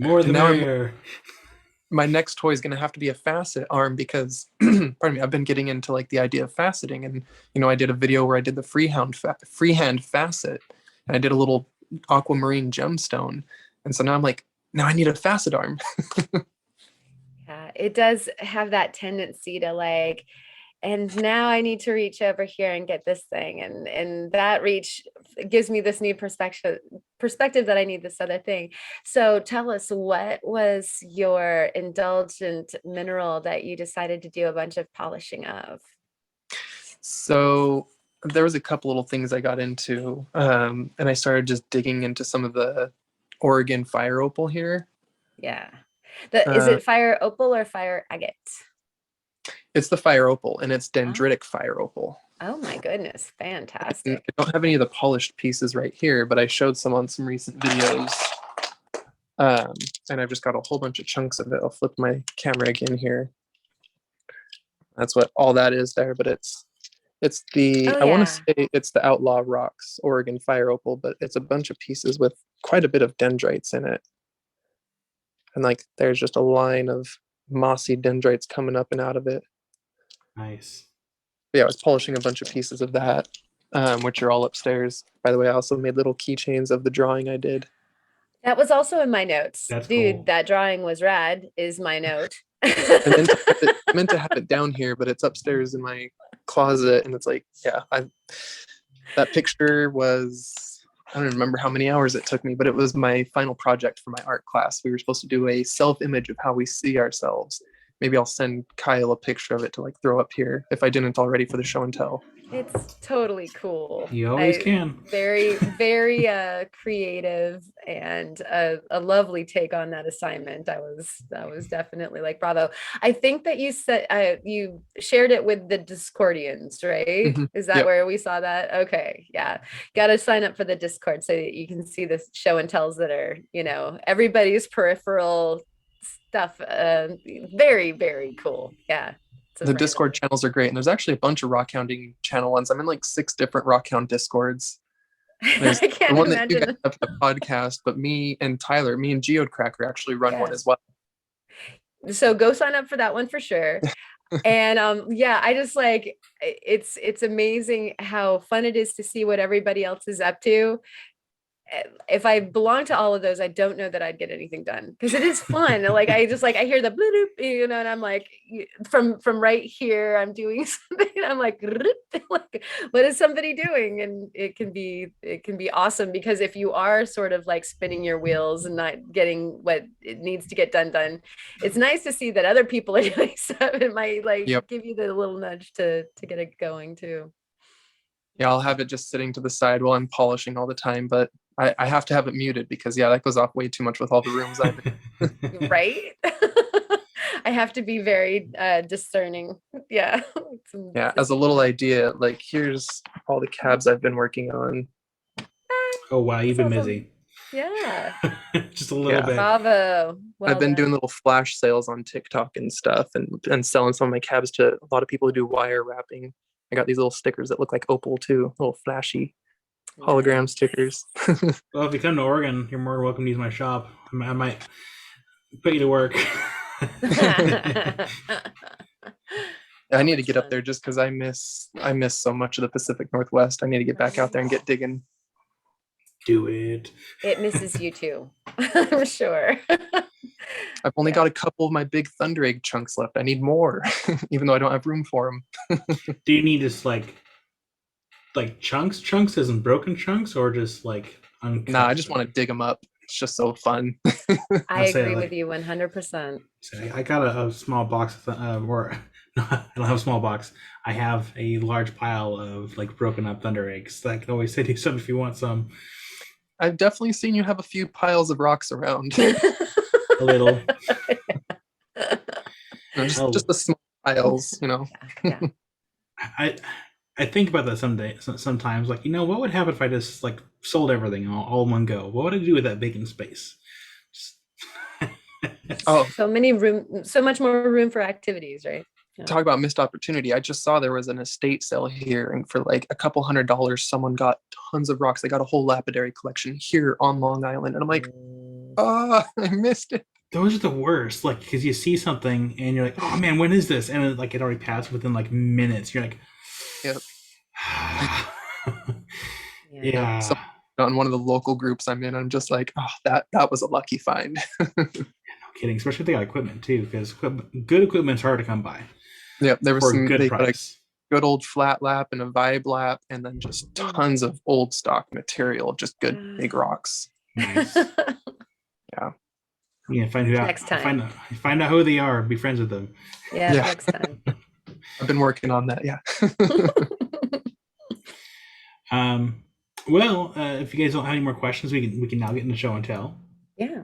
More the merrier. My next toy is going to have to be a facet arm because, pardon me, I've been getting into like the idea of faceting, and I did a video where I did the freehand facet, and I did a little aquamarine gemstone, and so now I'm like, now I need a facet arm. Yeah, it does have that tendency to like, and now I need to reach over here and get this thing, and that reach gives me this new perspective that I need this other thing. So tell us, what was your indulgent mineral that you decided to do a bunch of polishing of? So there was a couple little things I got into, and I started just digging into some of the Oregon fire opal here. Yeah. Is it fire opal or fire agate? It's the fire opal, and it's dendritic fire opal. Oh my goodness, And fantastic. I don't have any of the polished pieces right here, but I showed some on some recent videos. And I've just got a whole bunch of chunks of it. I'll flip my camera again here. That's what all that is there, but it's the, I want to say it's the Outlaw Rocks Oregon fire opal, but it's a bunch of pieces with quite a bit of dendrites in it. And like there's just a line of mossy dendrites coming up and out of it. Nice. But yeah, I was polishing a bunch of pieces of that, which are all upstairs. By the way, I also made little keychains of the drawing I did. That was also in my notes. That's Dude, cool. that drawing was rad, is my note. I meant to have it down here, but it's upstairs in my closet, and it's like, that picture was, I don't remember how many hours it took me, but it was my final project for my art class. We were supposed to do a self-image of how we see ourselves. Maybe I'll send Kyle a picture of it to like throw up here if I didn't already for the show and tell. It's totally cool. You always can. Very, very creative and a lovely take on that assignment. I was definitely like, bravo. I think that you said you shared it with the Discordians, right? Mm-hmm. Is that where we saw that? Okay, yeah. Got to sign up for the Discord so that you can see the show and tells that are, everybody's peripheral stuff. Very, very cool. Yeah. The Discord channels are great, and there's actually a bunch of rock hounding channel ones. I'm in like 6 different rock hound Discords. There's I can't the one imagine. that you guys have the podcast, but me and Geodcracker actually run one as well. So go sign up for that one for sure. And I just like it's amazing how fun it is to see what everybody else is up to. If I belong to all of those, I don't know that I'd get anything done because it is fun. Like I hear the bloop, and I'm like, from right here, I'm doing something. I'm like, what is somebody doing? And it can be awesome because if you are sort of like spinning your wheels and not getting what it needs to get done, it's nice to see that other people are doing stuff. It might give you the little nudge to get it going too. Yeah, I'll have it just sitting to the side while I'm polishing all the time, but I have to have it muted because that goes off way too much with all the rooms I'm in. Right? I have to be very discerning. Yeah. As a little idea, like here's all the cabs I've been working on. Oh wow, you've been busy. Yeah. Just a little bit. Bravo. Well I've been doing little flash sales on TikTok and stuff and selling some of my cabs to a lot of people who do wire wrapping. I got these little stickers that look like opal too, little flashy hologram stickers. Well, if you come to Oregon, you're more welcome to use my shop. I might put you to work. I need to get up there just because I miss so much of the Pacific Northwest. I need to get back out there and get digging. Do it. It misses you too, I'm sure. I've only got a couple of my big thunder egg chunks left. I need more, even though I don't have room for them. Do you need just like chunks as in broken chunks, or just like uncut? Nah, I just want to dig them up. It's just so fun. I agree with you 100%. I got a small box, or no, I don't have a small box. I have a large pile of like broken up thunder eggs. I can always send you some if you want some. I've definitely seen you have a few piles of rocks around. A little. Just the small piles, Yeah. I think about that sometimes, like, what would happen if I just like sold everything all in one go? What would I do with that vacant space? So much more room for activities, right? Yeah. Talk about missed opportunity. I just saw there was an estate sale here, and for like a couple $100, someone got tons of rocks. They got a whole lapidary collection here on Long Island, and I'm like, I missed it. Those are the worst, like, because you see something and you're like, oh man, when is this? And it already passed within like minutes. You're like, yep. Yeah. So on one of the local groups I'm in, I'm just like, that was a lucky find. No kidding, especially if they got equipment too, because good equipment's hard to come by. Yeah, there was some good price. Good old flat lap and a vibe lap, and then just tons of old stock material, just good big rocks. Nice. Yeah, next time. Find out who they are, be friends with them. Yeah. Next time. I've been working on that. Yeah. If you guys don't have any more questions, we can now get into show and tell. Yeah.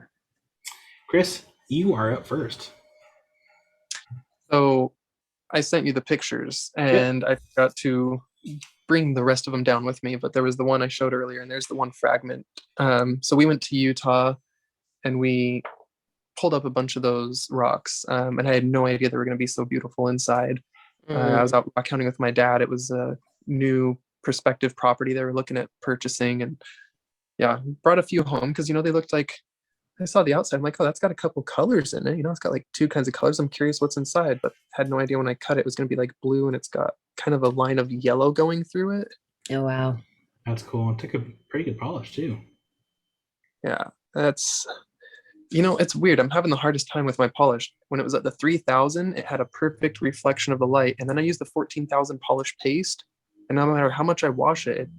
Chris, You are up first. So I sent you the pictures, and I forgot to bring the rest of them down with me, but there was the one I showed earlier, and there's the one fragment. So we went to Utah, and we pulled up a bunch of those rocks, and I had no idea they were going to be so beautiful inside. I was out rock hounding with my dad. It was a new prospective property they were looking at purchasing, and brought a few home because they looked like, I saw the outside. I'm like, oh, that's got a couple colors in it. It's got like 2 kinds of colors. I'm curious what's inside, but had no idea when I cut it was going to be like blue, and it's got kind of a line of yellow going through it. Oh, wow. That's cool. It took a pretty good polish too. Yeah, that's, it's weird. I'm having the hardest time with my polish. When it was at the 3000, it had a perfect reflection of the light. And then I used the 14,000 polish paste. And no matter how much I wash it,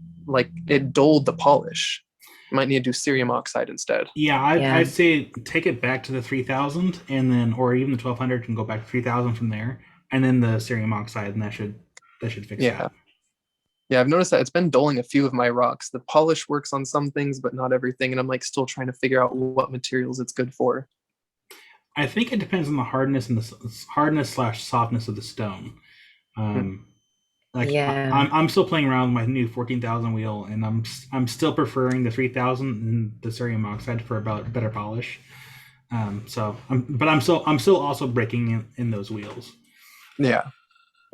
it dulled the polish. You might need to do cerium oxide instead. Yeah, I'd say take it back to the 3000 and then, or even the 1200 and go back to 3000 from there. And then the cerium oxide, and that should fix it. Yeah, I've noticed that it's been dulling a few of my rocks. The polish works on some things, but not everything. And I'm still trying to figure out what materials it's good for. I think it depends on the hardness and the hardness/softness of the stone. I'm still playing around with my new 14,000 wheel, and I'm still preferring the 3,000 and the cerium oxide for about better polish. I'm still also breaking in those wheels. Yeah.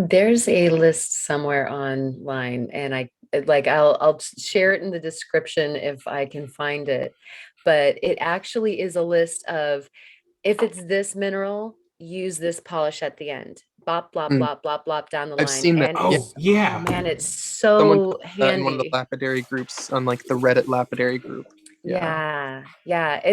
There's a list somewhere online, and I'll share it in the description if I can find it, but it actually is a list of, if it's this mineral, use this polish at the end. Bop, blop, blop, blop, blop down the line. I've seen that. Oh, man, it's so handy. In one of the lapidary groups on the Reddit lapidary group. Yeah.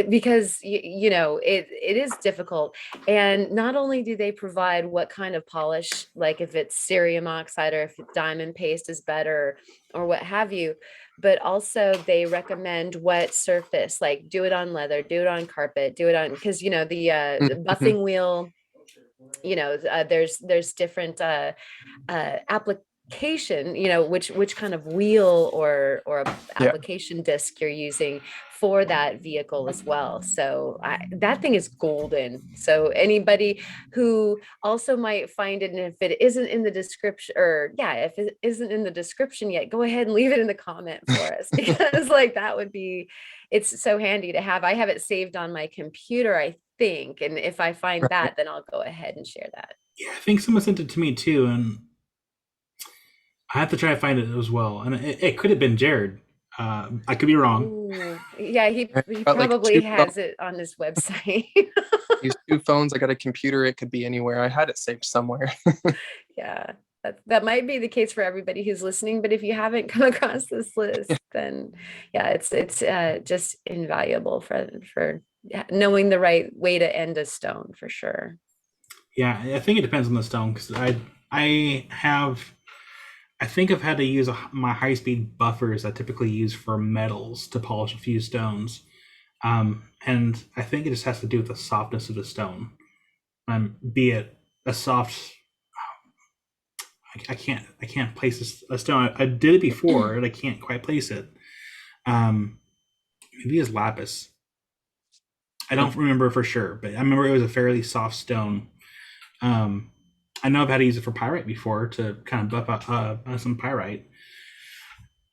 Because it is difficult, and not only do they provide what kind of polish, like if it's cerium oxide or if diamond paste is better or what have you, but also they recommend what surface, like do it on leather, do it on carpet, do it on, because the buffing wheel, there's different application, which kind of wheel or application disc you're using for that vehicle as well. So that thing is golden. So anybody who also might find it, and if it isn't in the description, if it isn't in the description yet, go ahead and leave it in the comment for us, because that would be, it's so handy to have. I have it saved on my computer, I think, and if I find that, then I'll go ahead and share that. Yeah, I think someone sent it to me too, and I have to try to find it as well. And it could have been Jared. I could be wrong. Ooh, yeah, he probably has it on his website. Use 2 phones. I got a computer. It could be anywhere. I had it saved somewhere. Yeah, that might be the case for everybody who's listening. But if you haven't come across this list, then it's just invaluable for knowing the right way to end a stone, for sure. Yeah, I think it depends on the stone, because I think I've had to use my high-speed buffers I typically use for metals to polish a few stones, and I think it just has to do with the softness of the stone. Be it a soft, I can't place a stone. I did it before, and I can't quite place it. Maybe it's lapis. I don't remember for sure, but I remember it was a fairly soft stone. I know I've had to use it for pyrite before to kind of buff up some pyrite,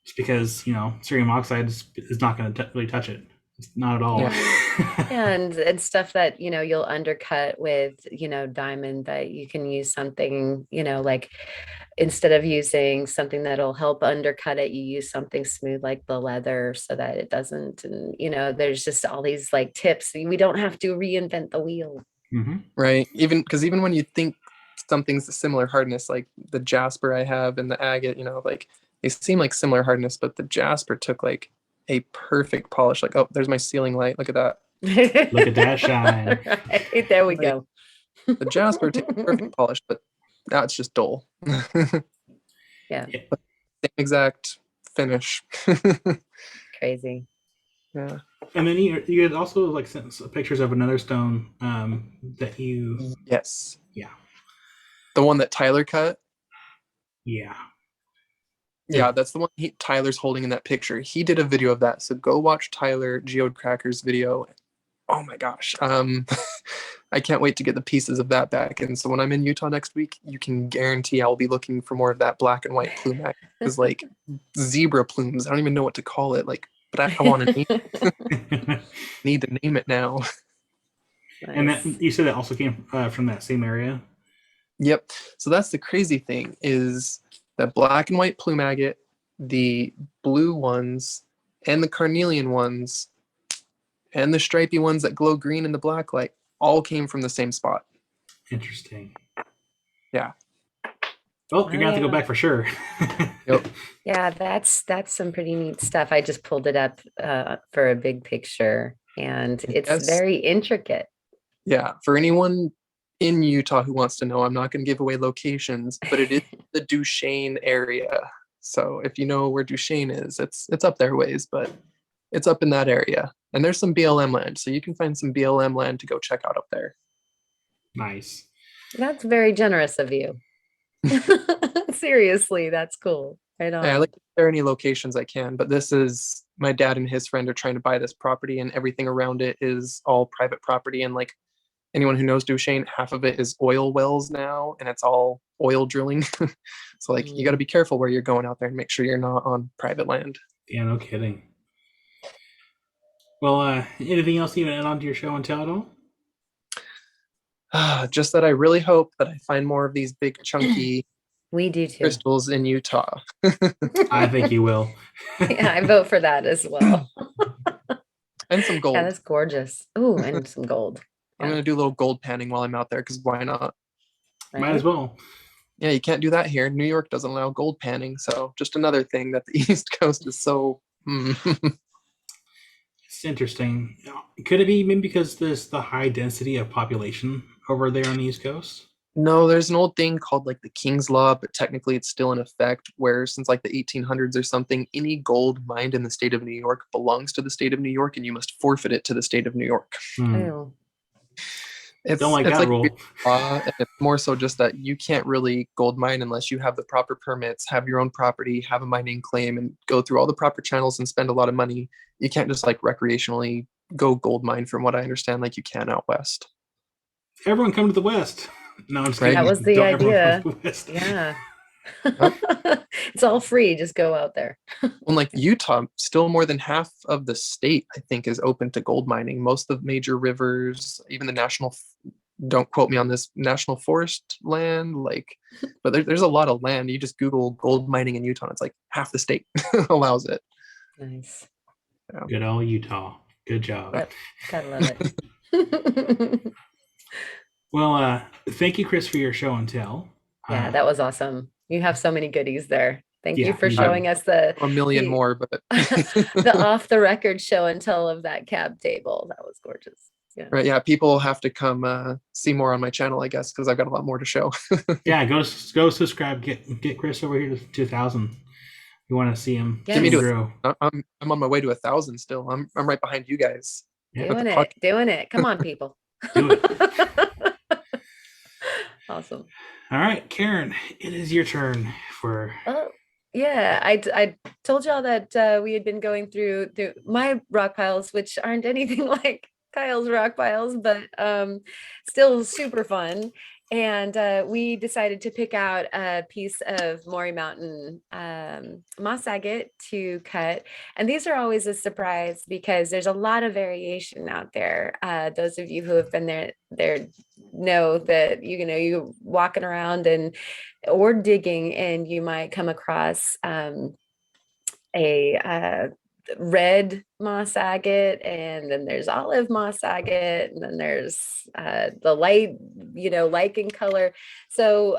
just because cerium oxide is not going to really touch it. It's not at all. and stuff that you'll undercut with diamond, that you can use something like, instead of using something that'll help undercut it, you use something smooth like the leather so that it doesn't. And there's just all these tips. We don't have to reinvent the wheel. Mm-hmm. Right. Even when you think something's a similar hardness, like the jasper I have and the agate, they seem like similar hardness, but the jasper took a perfect polish. Oh, there's my ceiling light. Look at that. Look at that shine. Right, there we go. The jasper takes perfect polish, but now it's just dull. Yeah. Same exact finish. Crazy. Yeah. And then you had also sent pictures of another stone that you. Yes. Yeah. The one that Tyler cut. Yeah. Yeah, that's the one Tyler's holding in that picture. He did a video of that, so go watch Tyler Geocracker's video. Oh my gosh. I can't wait to get the pieces of that back. And so when I'm in Utah next week, you can guarantee I'll be looking for more of that black and white plume. It's like zebra plumes. I don't even know what to call it. Like, but I want to need to name it now. And that Nice. you said that also came from that same area. Yep. So that's the crazy thing is that black and white plume agate, the blue ones, and the carnelian ones, and the stripy ones that glow green in the black light all came from the same spot. Interesting. Yeah. Oh, you're gonna have to go back for sure. Yep. Yeah, that's some pretty neat stuff. I just pulled it up for a big picture, and it's Yes. very intricate. Yeah. For anyone in Utah who wants to know, I'm not going to give away locations, but it is the Duchesne area. So if you know where Duchesne is, it's up there ways, but it's up in that area. And there's some BLM land, so you can find some BLM land to go check out up there. Nice. That's very generous of you. Seriously, that's cool. Right on. Yeah, I like to share any locations I can, but this is my dad and his friend are trying to buy this property, and everything around it is all private property. And like anyone who knows Duchesne, half of it is oil wells now, and it's all oil drilling. So like you got to be careful where you're going out there and make sure you're not on private land. Yeah, no kidding. Well, anything else you want to add on to your show and tell at all? Just that I really hope that I find more of these big chunky We do too. crystals in Utah. I think you will. Yeah, I vote for that as well. And some gold. Yeah, that's gorgeous. Oh, and some gold. I'm going to do a little gold panning while I'm out there because why not? Might as well. Yeah, you can't do that here. New York doesn't allow gold panning. So just another thing that the East Coast is so... It's interesting. Could it be maybe because there's the high density of population over there on the East Coast? No, there's an old thing called like the King's Law, but technically it's still in effect where since like the 1800s or something, any gold mined in the state of New York belongs to the state of New York and you must forfeit it to the state of New York. Oh, Don't like that rule. And it's more so just that you can't really gold mine unless you have the proper permits, have your own property, have a mining claim, and go through all the proper channels and spend a lot of money. You can't just like recreationally go gold mine, from what I understand, like you can out west. Everyone come to the West. No, I'm just Right. kidding. that was the Don't everyone idea. come to the West. Yeah. It's all free. Just go out there. Well, like Utah, still more than half of the state, I think, is open to gold mining. Most of the major rivers, even the national, don't quote me on this, national forest land, like, but there's a lot of land. You just Google gold mining in Utah, it's like half the state allows it. Nice. Yeah. Good old Utah. Good job. Yep. Gotta love it. Well, thank you, Chris, for your show and tell. Yeah, that was awesome. You have so many goodies there. Thank Yeah, you for you showing do. us the A million more, but the off the record show and tell of that cab table. That was gorgeous. Yeah. right, yeah, people have to come see more on my channel, I guess, because I've got a lot more to show. Yeah, go subscribe. Get Chris over here to 2,000. You want to see him Yes. Give me grow. I'm on my way to 1,000 still. I'm right behind you guys. Yeah. Doing it. Come on, people. Do it. Awesome. All right, Karen, it is your turn for. Oh, yeah. I told y'all that we had been going through my rock piles, which aren't anything like Kyle's rock piles, but still super fun. And we decided to pick out a piece of Maury Mountain moss agate to cut. And these are always a surprise because there's a lot of variation out there. Those of you who have been there know that you're walking around or digging, and you might come across a red moss agate, and then there's olive moss agate, and then there's the light, lichen color. So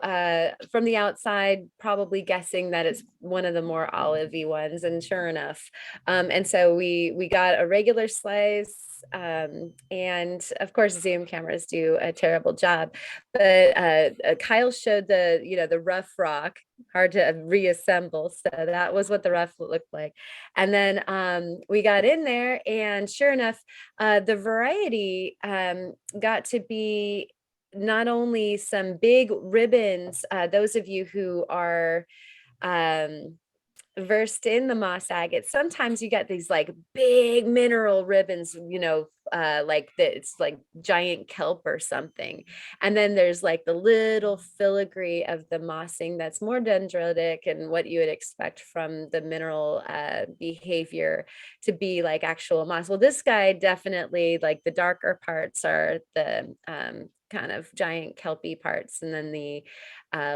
from the outside, probably guessing that it's one of the more olivey ones, and sure enough. And so we got a regular slice, and of course Zoom cameras do a terrible job, but Kyle showed the rough rock, hard to reassemble, so that was what the rough looked like. And then we got in there, and sure enough, the variety got to be not only some big ribbons. Those of you who are versed in the moss agate, sometimes you get these like big mineral ribbons, like that it's like giant kelp or something. And then there's like the little filigree of the mossing that's more dendritic and what you would expect from the mineral behavior to be like actual moss. Well, this guy definitely, like the darker parts are the kind of giant kelpy parts, and then the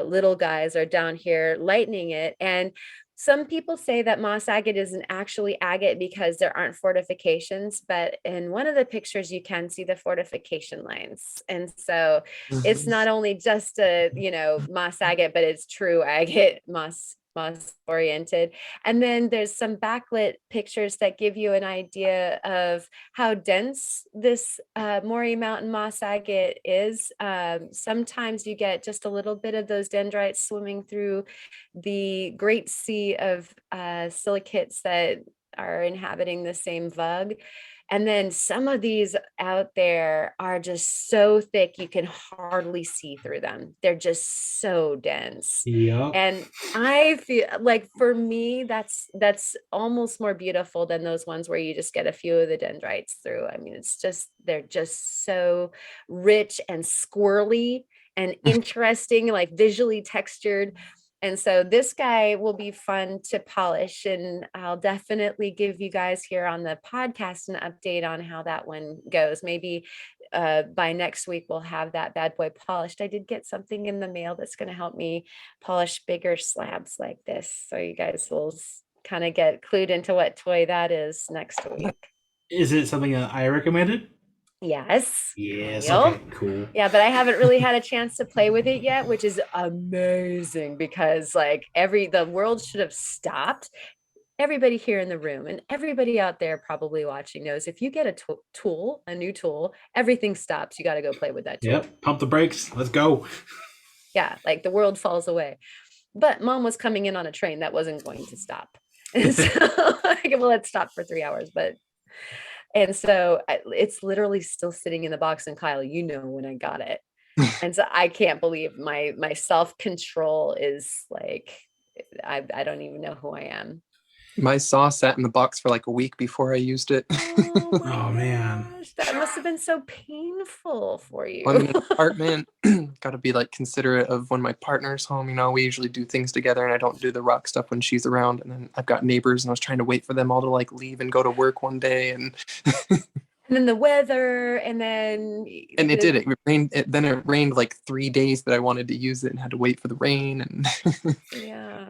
little guys are down here lightening it. And some people say that moss agate isn't actually agate because there aren't fortifications, but in one of the pictures you can see the fortification lines. And so it's not only just a, moss agate, but it's true agate, moss oriented. And then there's some backlit pictures that give you an idea of how dense this Maury Mountain moss agate is. Sometimes you get just a little bit of those dendrites swimming through the great sea of silicates that are inhabiting the same vug. And then some of these out there are just so thick you can hardly see through them. They're just so dense. Yeah. And I feel like for me, that's almost more beautiful than those ones where you just get a few of the dendrites through. I mean, they're just so rich and squirrely and interesting, like visually textured. And so this guy will be fun to polish, and I'll definitely give you guys here on the podcast an update on how that one goes. Maybe by next week we'll have that bad boy polished. I did get something in the mail that's going to help me polish bigger slabs like this, so you guys will kind of get clued into what toy that is next week. Is it something that I recommended? Yes. Yes. Yep. Okay, cool. Yeah, but I haven't really had a chance to play with it yet, which is amazing because like the world should have stopped. Everybody here in the room and everybody out there probably watching knows if you get a new tool, everything stops. You got to go play with that tool. Yep. Pump the brakes. Let's go. Yeah, like the world falls away. But mom was coming in on a train that wasn't going to stop. And so well, it stopped for 3 hours, and so it's literally still sitting in the box. And Kyle, when I got it. And so I can't believe my self-control is like, I don't even know who I am. My saw sat in the box for like a week before I used it. Oh man, that must have been so painful for you. I'm in an apartment. Got to be like considerate of when my partner's home. We usually do things together, and I don't do the rock stuff when she's around. And then I've got neighbors, and I was trying to wait for them all to like leave and go to work one day, and and then the weather, and then it did. It rained. Then it rained like 3 days that I wanted to use it, and had to wait for the rain. And yeah,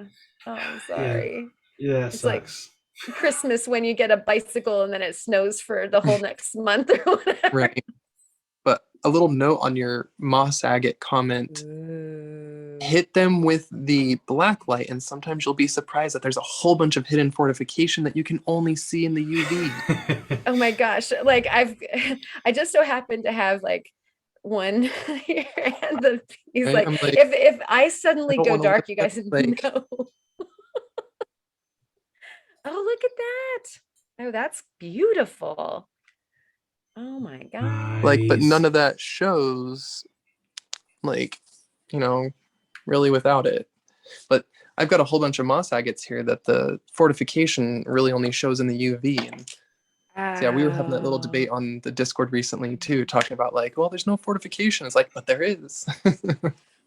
oh, I'm sorry. Yeah, it's sucks. Like Christmas when you get a bicycle and then it snows for the whole next month or whatever. Right. But a little note on your moss agate comment. Hit them with the black light, and sometimes you'll be surprised that there's a whole bunch of hidden fortification that you can only see in the UV. Oh my gosh. Like I just so happen to have like one here, and he's right? like if I suddenly go dark, you guys know. Oh, look at that. Oh, that's beautiful. Oh my God. Nice. Like, but none of that shows, like, really without it. But I've got a whole bunch of moss agates here that the fortification really only shows in the UV. And so, yeah, we were having that little debate on the Discord recently too, talking about like, well, there's no fortification. It's like, but there is.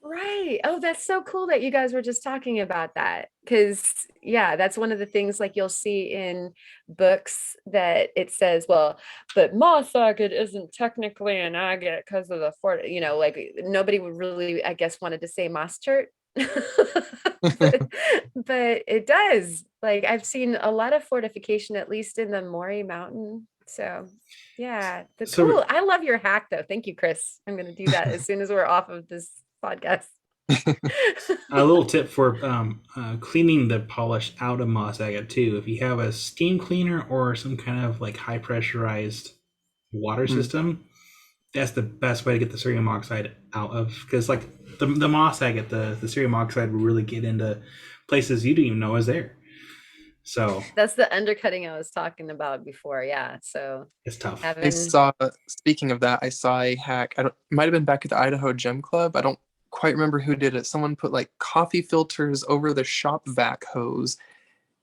Right. Oh, that's so cool that you guys were just talking about that. Because yeah, that's one of the things like you'll see in books that it says, well, but moss agate isn't technically an agate because of the like nobody would really, I guess, wanted to say moss chert. but it does. Like I've seen a lot of fortification, at least in the Maury Mountain. So yeah, that's cool. I love your hack though. Thank you, Chris. I'm going to do that as soon as we're off of this podcast. A little tip for cleaning the polish out of moss agate too. If you have a steam cleaner or some kind of like high pressurized water system, that's the best way to get the cerium oxide out of, because like the moss agate, the cerium oxide will really get into places you didn't even know was there. So that's the undercutting I was talking about before. Yeah, so it's tough. Speaking of that, I saw a hack. It might have been back at the Idaho Gem Club. I don't quite remember who did it. Someone put like coffee filters over the shop vac hose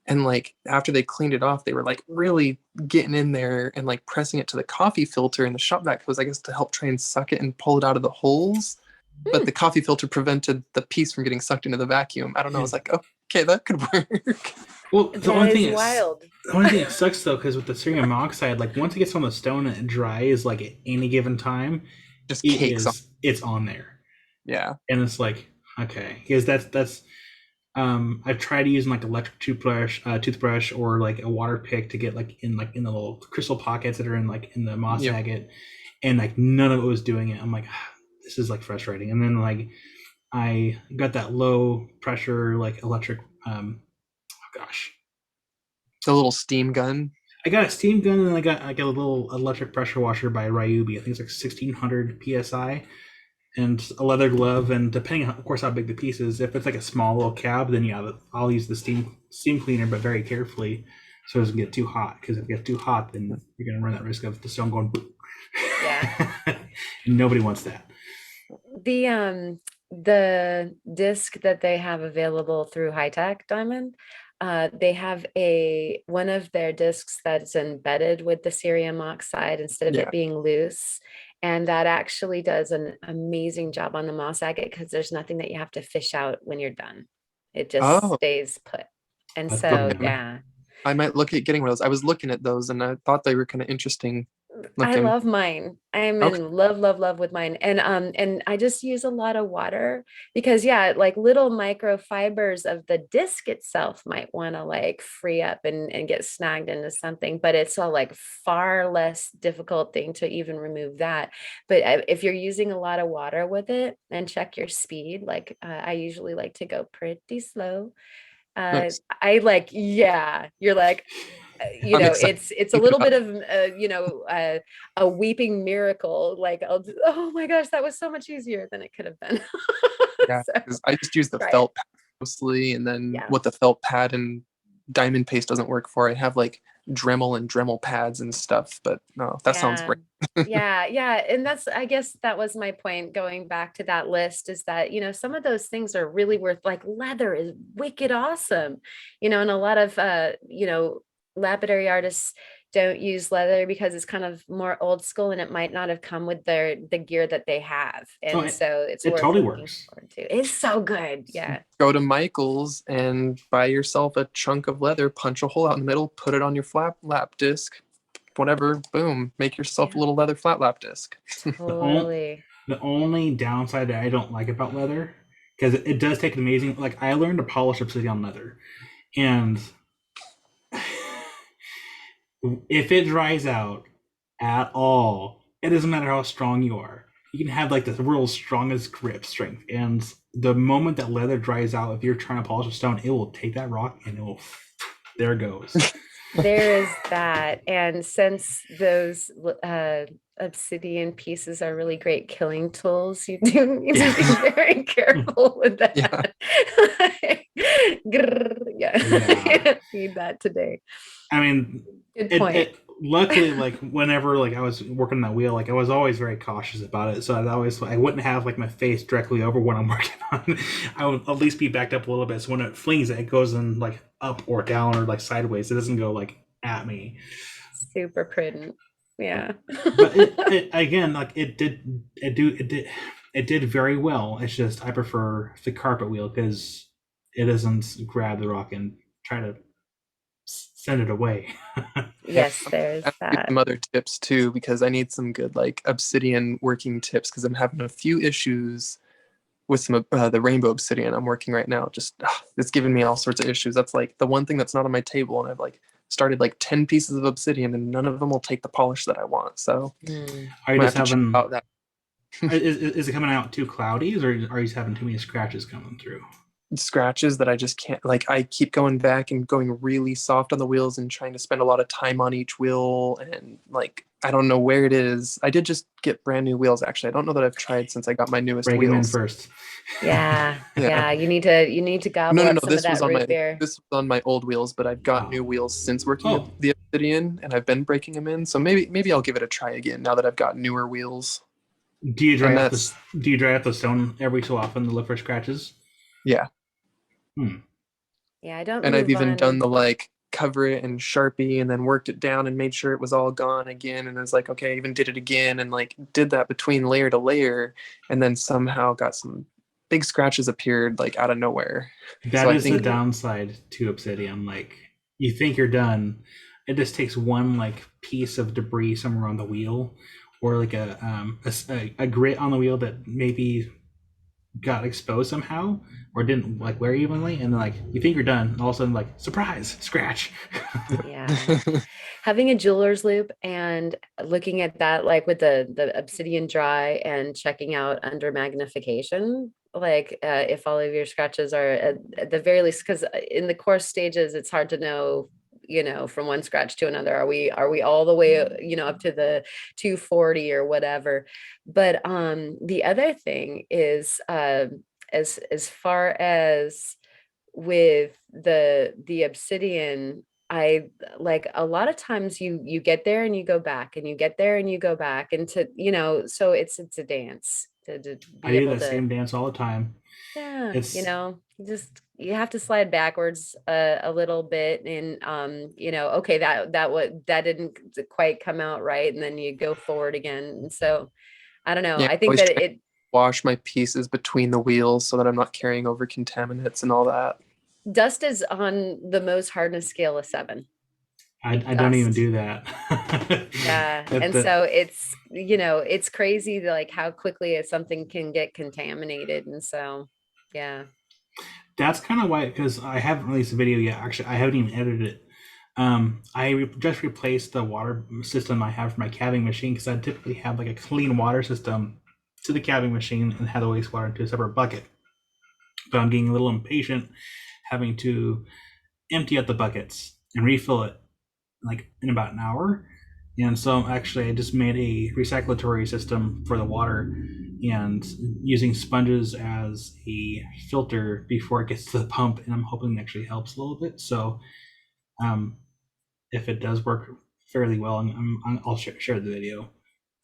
And like after they cleaned it off, they were like really getting in there and like pressing it to the coffee filter, and the shop vac was, I guess, to help try and suck it and pull it out of the holes. But the coffee filter prevented the piece from getting sucked into the vacuum. I don't know. I was like, oh, okay, that could work. Well, the only thing wild. The only thing that sucks though, because with the cerium oxide, like once it gets on the stone and it dries, like at any given time, Just cakes on. It's on there. Yeah. And it's like, okay, because that's I've tried using like electric toothbrush or like a water pick to get like in the little crystal pockets that are in the moss agate, and like none of it was doing it. I'm like, this is like frustrating. And then like I got that low pressure like electric The little steam gun. I got a steam gun, and I got a little electric pressure washer by Ryubi. I think it's like 1600 psi, and a leather glove. And depending on, of course, how big the piece is, if it's like a small little cab, then yeah, I'll use the steam cleaner, but very carefully, so it doesn't get too hot. Because if it gets too hot, then you're gonna run that risk of the stone going boom. Yeah. Nobody wants that. The disc that they have available through High Tech Diamond, they have one of their discs that's embedded with the cerium oxide instead of it being loose, and that actually does an amazing job on the moss agate because there's nothing that you have to fish out when you're done. It just stays put. And That's so brilliant. yeah, I might look at getting one of those. I was looking at those and I thought they were kind of interesting looking. I love mine. I'm in love with mine. And I just use a lot of water because like little microfibers of the disc itself might want to like free up and get snagged into something, but it's a like far less difficult thing to even remove that. But if you're using a lot of water with it, and check your speed, like I usually like to go pretty slow. Nice. I like, you're like, it's a little bit of a weeping miracle. Like, oh my gosh, that was so much easier than it could have been. Yeah, because I just use the felt pad mostly, and then what the felt pad and diamond paste doesn't work for, I have like Dremel and Dremel pads and stuff. But no, that sounds great. Yeah, and I guess that was my point going back to that list, is that some of those things are really worth, like leather is wicked awesome, and a lot of lapidary artists don't use leather because it's kind of more old school and it might not have come with the gear that they have, and so it totally works. It's so good. Yeah, go to Michael's and buy yourself a chunk of leather, punch a hole out in the middle, put it on your flat lap disc, whatever, boom, make yourself a little leather flat lap disc. Totally. The only downside that I don't like about leather, because it does take an amazing, like I learned to polish Obsidian leather, and if it dries out at all, it doesn't matter how strong you are. You can have like the world's strongest grip strength, and the moment that leather dries out, if you're trying to polish a stone, it will take that rock and there it goes. There is that. And since those obsidian pieces are really great killing tools, you do need to be very careful with that. Need that today. I mean, good point. Luckily, like whenever like I was working that wheel, like I was always very cautious about it. So I wouldn't have like my face directly over what I'm working on. I would at least be backed up a little bit, so when it flings it goes in like up or down or like sideways. It doesn't go like at me. Super prudent. Yeah. But it again, like it did very well. It's just I prefer the carpet wheel because it doesn't grab the rock and try to send it away. Yes, there's that. Some other tips too, because I need some good like obsidian working tips, because I'm having a few issues with some the rainbow obsidian I'm working right now. Just it's giving me all sorts of issues. That's like the one thing that's not on my table, and I've like started like 10 pieces of obsidian and none of them will take the polish that I want. So are you just having that? Is it coming out too cloudy, or are you having too many scratches coming through? Scratches that I just can't, like I keep going back and going really soft on the wheels and trying to spend a lot of time on each wheel, and like I don't know where it is. I did just get brand new wheels actually. I don't know that I've tried since I got my newest wheels. Break them in first. Yeah. You need to gobble up some this of that was on root beer. This was on my old wheels, but I've got new wheels since working with the obsidian, and I've been breaking them in. So maybe I'll give it a try again now that I've got newer wheels. Do you dry out the stone every so often to look for scratches? Yeah. Yeah, I don't And I've move even done on. the like cover it and Sharpie and then worked it down and made sure it was all gone again. And I was like, okay, I even did it again and like did that between layer to layer, and then somehow got some big scratches appeared like out of nowhere. So That I is the think downside to Obsidian. Like you think you're done, it just takes one like piece of debris somewhere on the wheel, or like a grit on the wheel that maybe got exposed somehow or didn't like wear evenly, and then like you think you're done, and all of a sudden like surprise scratch. Yeah. Having a jeweler's loop and looking at that like with the obsidian dry and checking out under magnification, like if all of your scratches are at the very least, because in the course stages it's hard to know, from one scratch to another, are we all the way, up to the 240 or whatever. But the other thing is, as far as with the obsidian, I like a lot of times you get there and you go back and you get there and you go back, and so it's a dance to I be do able that to. same dance all the time. Yeah, It's you have to slide backwards a little bit, and okay, that didn't quite come out right, and then you go forward again. And so I don't know, yeah, I I think always that try to it wash my pieces between the wheels so that I'm not carrying over contaminants and all that. dust is on the most hardness scale of 7. I don't even Dust. do that. Yeah. At And the so it's crazy like how quickly something can get contaminated. And so, yeah. That's kind of why, because I haven't released a video yet. Actually, I haven't even edited it. Just replaced the water system I have for my calving machine, because I typically have like a clean water system to the calving machine and have the wastewater into a separate bucket. But I'm getting a little impatient having to empty out the buckets and refill it like in about an hour. And so actually I just made a recyclatory system for the water and using sponges as a filter before it gets to the pump, and I'm hoping it actually helps a little bit. So um, if it does work fairly well, I'll share the video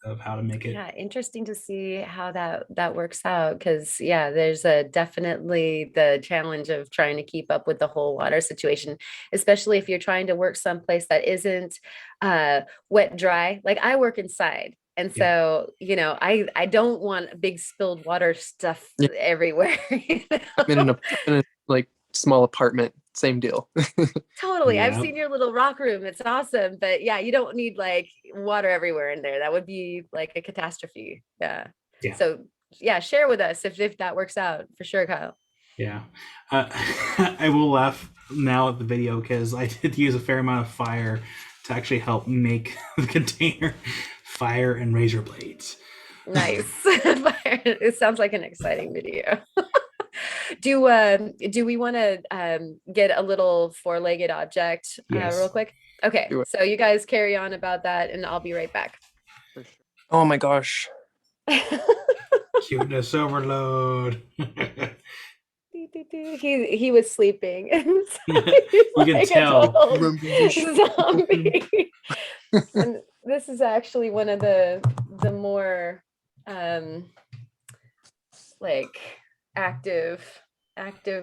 of how to make it. Yeah, interesting to see how that works out, because yeah, there's a definitely the challenge of trying to keep up with the whole water situation, especially if you're trying to work someplace that isn't wet dry. Like I work inside, and Yeah. so I don't want big spilled water stuff Yeah, everywhere. I'm in a like small apartment, same deal. Totally. I've Yeah. seen your little rock room. It's awesome. But yeah, you don't need like water everywhere in there. That would be like a catastrophe. Yeah. Yeah. So yeah, share with us if that works out for sure, Kyle. Yeah. Uh, I will laugh now at the video because I did use a fair amount of fire to actually help make the container fire and razor blades. Nice. It sounds like an exciting video. Do we want to get a little four-legged object Yes. real quick? Okay, Do it. so you guys carry on about that and I'll be right back. For sure. Oh my gosh. Cuteness overload. He was sleeping. So You he's can like a tell. total zombie. And this is actually one of the more like active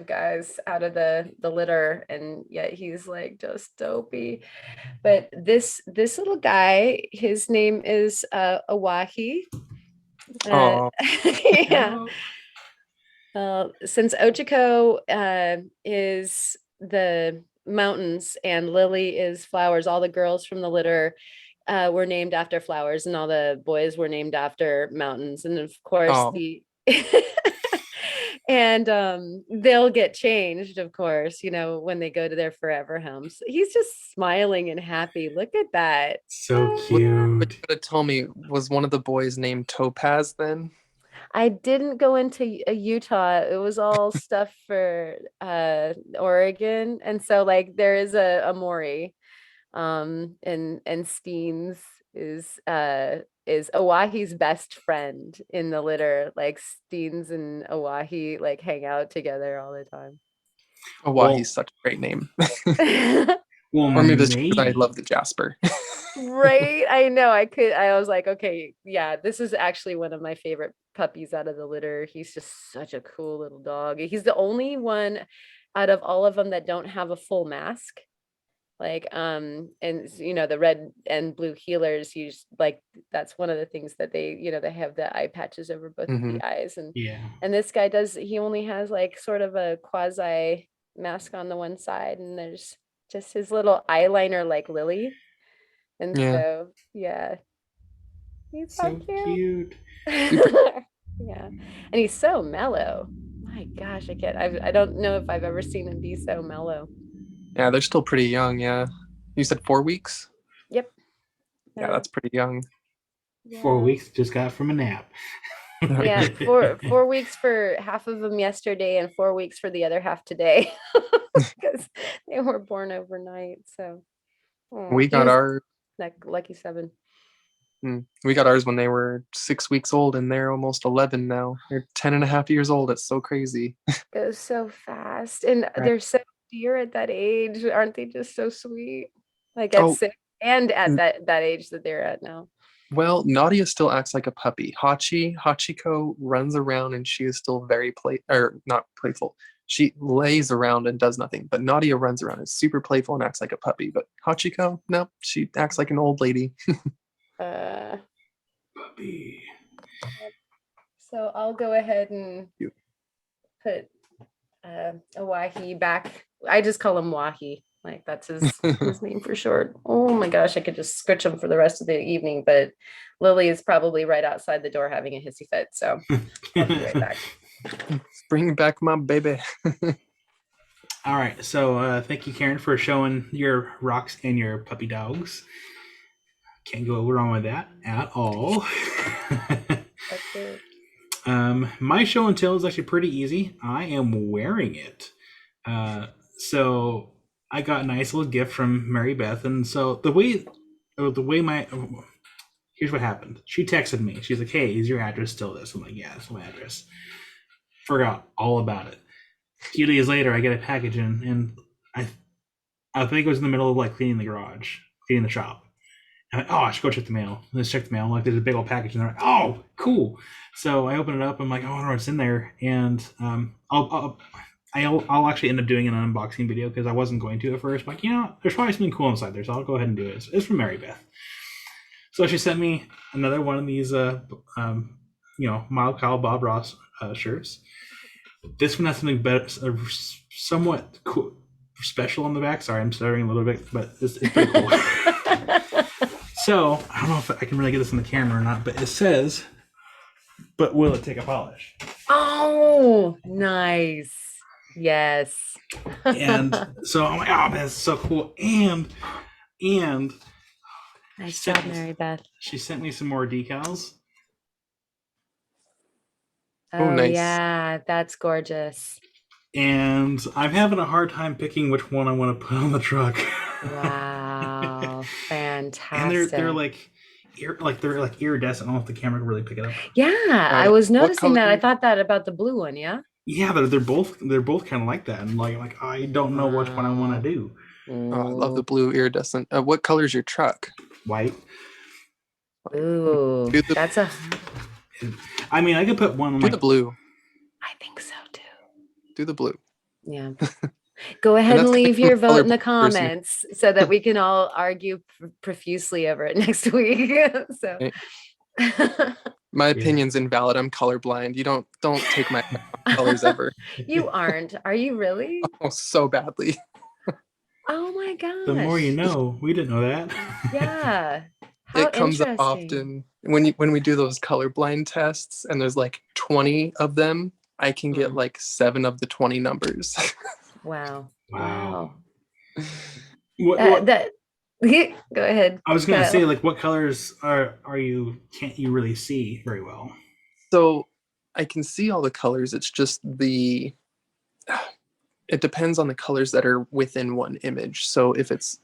guys out of the litter, and yet he's like just dopey. But this little guy, his name is Oahi. Oh, Yeah. Since Ochiko is the mountains and Lily is flowers, all the girls from the litter were named after flowers, and all the boys were named after mountains. And of course, oh, the and they'll get changed, of course, when they go to their forever homes. He's just smiling and happy. Look at that. So but you cute. gotta tell me, was one of the boys named Topaz then? I didn't go into Utah. It was all stuff for Oregon. And so like there is a Maury. And Steens is Oahi's best friend in the litter. Like Steens and Oahi like hang out together all the time. Oh, wow, Well, he's such a great name. well, Or maybe it's because I maybe. love the Jasper. Right? I know. I was like, okay, yeah, this is actually one of my favorite puppies out of the litter. He's just such a cool little dog. He's the only one out of all of them that don't have a full mask. Like and the red and blue healers use, like, that's one of the things that they they have the eye patches over both of Mhm. the eyes, and Yeah. this guy does, he only has like sort of a quasi mask on the one side, and there's just his little eyeliner like Lily. And Yeah. so yeah, he's so So cute. cute. Yeah, and he's so mellow. My gosh, I don't know if I've ever seen him be so mellow. Yeah, they're still pretty young. Yeah. You said 4 weeks? Yep. Yeah, that's pretty young. 4 Yeah. weeks just got from a nap. Yeah, 4 weeks for half of them yesterday and 4 weeks for the other half today, because they were born overnight. So We he got was our lucky 7. we got ours when they were 6 weeks old, and they're almost 11 now. They're 10 and a half years old. It's so crazy. Goes so fast, and Right. they're so dear at that age. Aren't they just so sweet? Like at Oh, 6 and at that age that they're at now. well, Nadia still acts like a puppy. Hachiko runs around, and she is still very not playful. She lays around and does nothing. But Nadia runs around, is super playful, and acts like a puppy. But Hachiko, no, she acts like an old lady. Puppy. So I'll go ahead and You. put Owahi back. I just call him Wahi. Like that's his name for short. Oh my gosh, I could just scritch him for the rest of the evening, but Lily is probably right outside the door having a hissy fit. So I'll be right back. Bring back my baby. All right. So thank you, Karen, for showing your rocks and your puppy dogs. Can't go wrong with that at all. That's it. My show and tell is actually pretty easy. I am wearing it. So I got a nice little gift from Mary Beth, and so the way here's what happened. She texted me. She's like, "Hey, is your address still this?" I'm like, "Yeah, it's my address." Forgot all about it. A few days later, I get a package in, and I think it was in the middle of like cleaning the shop. I'm like, oh, I should go check the mail. Let's check the mail. Like, there's a big old package, and they're like, oh, cool. So I open it up. I'm like, oh, I wonder what's in there, and I'll actually end up doing an unboxing video because I wasn't going to at first. But there's probably something cool inside there, so I'll go ahead and do it. It's from Mary Beth. So she sent me another one of these, Mild Kyle Bob Ross shirts. This one has something better, somewhat cool, special on the back. Sorry, I'm stuttering a little bit, but it's pretty cool. So I don't know if I can really get this on the camera or not, but it says, "But will it take a polish?" Oh, nice. Yes. And so I'm like, oh man, that's so cool. And nice job, Mary Beth. she sent me some more decals. Oh, nice. Yeah, that's gorgeous. And I'm having a hard time picking which one I want to put on the truck. Wow, fantastic. And they're like iridescent. I don't know if the camera can really pick it up. Yeah, I was noticing that. color? I thought that about the blue one. Yeah. Yeah, they're both kind of like that, and like I don't know which one I want to do. Oh, I love the blue iridescent. What color is your truck? White. Ooh, that's a. I mean, I could put one on Do like the blue. I think so too. Do the blue. Yeah. Go ahead and that's leave the your vote in the color person. comments so that we can all argue profusely over it next week. So. My opinion's invalid. I'm colorblind. You don't take my colors ever. You aren't. Are you really? Oh, so badly. Oh my gosh. the more you know. We didn't know that. Yeah. How It comes up interesting. often when we do those colorblind tests, and there's like 20 of them. I can get like 7 of the 20 numbers. Wow. Wow. Wow. What, Go ahead. I was gonna Kyle. say, like, what colors can't you really see very well? So I can see all the colors. It's just it depends on the colors that are within one image. So if it's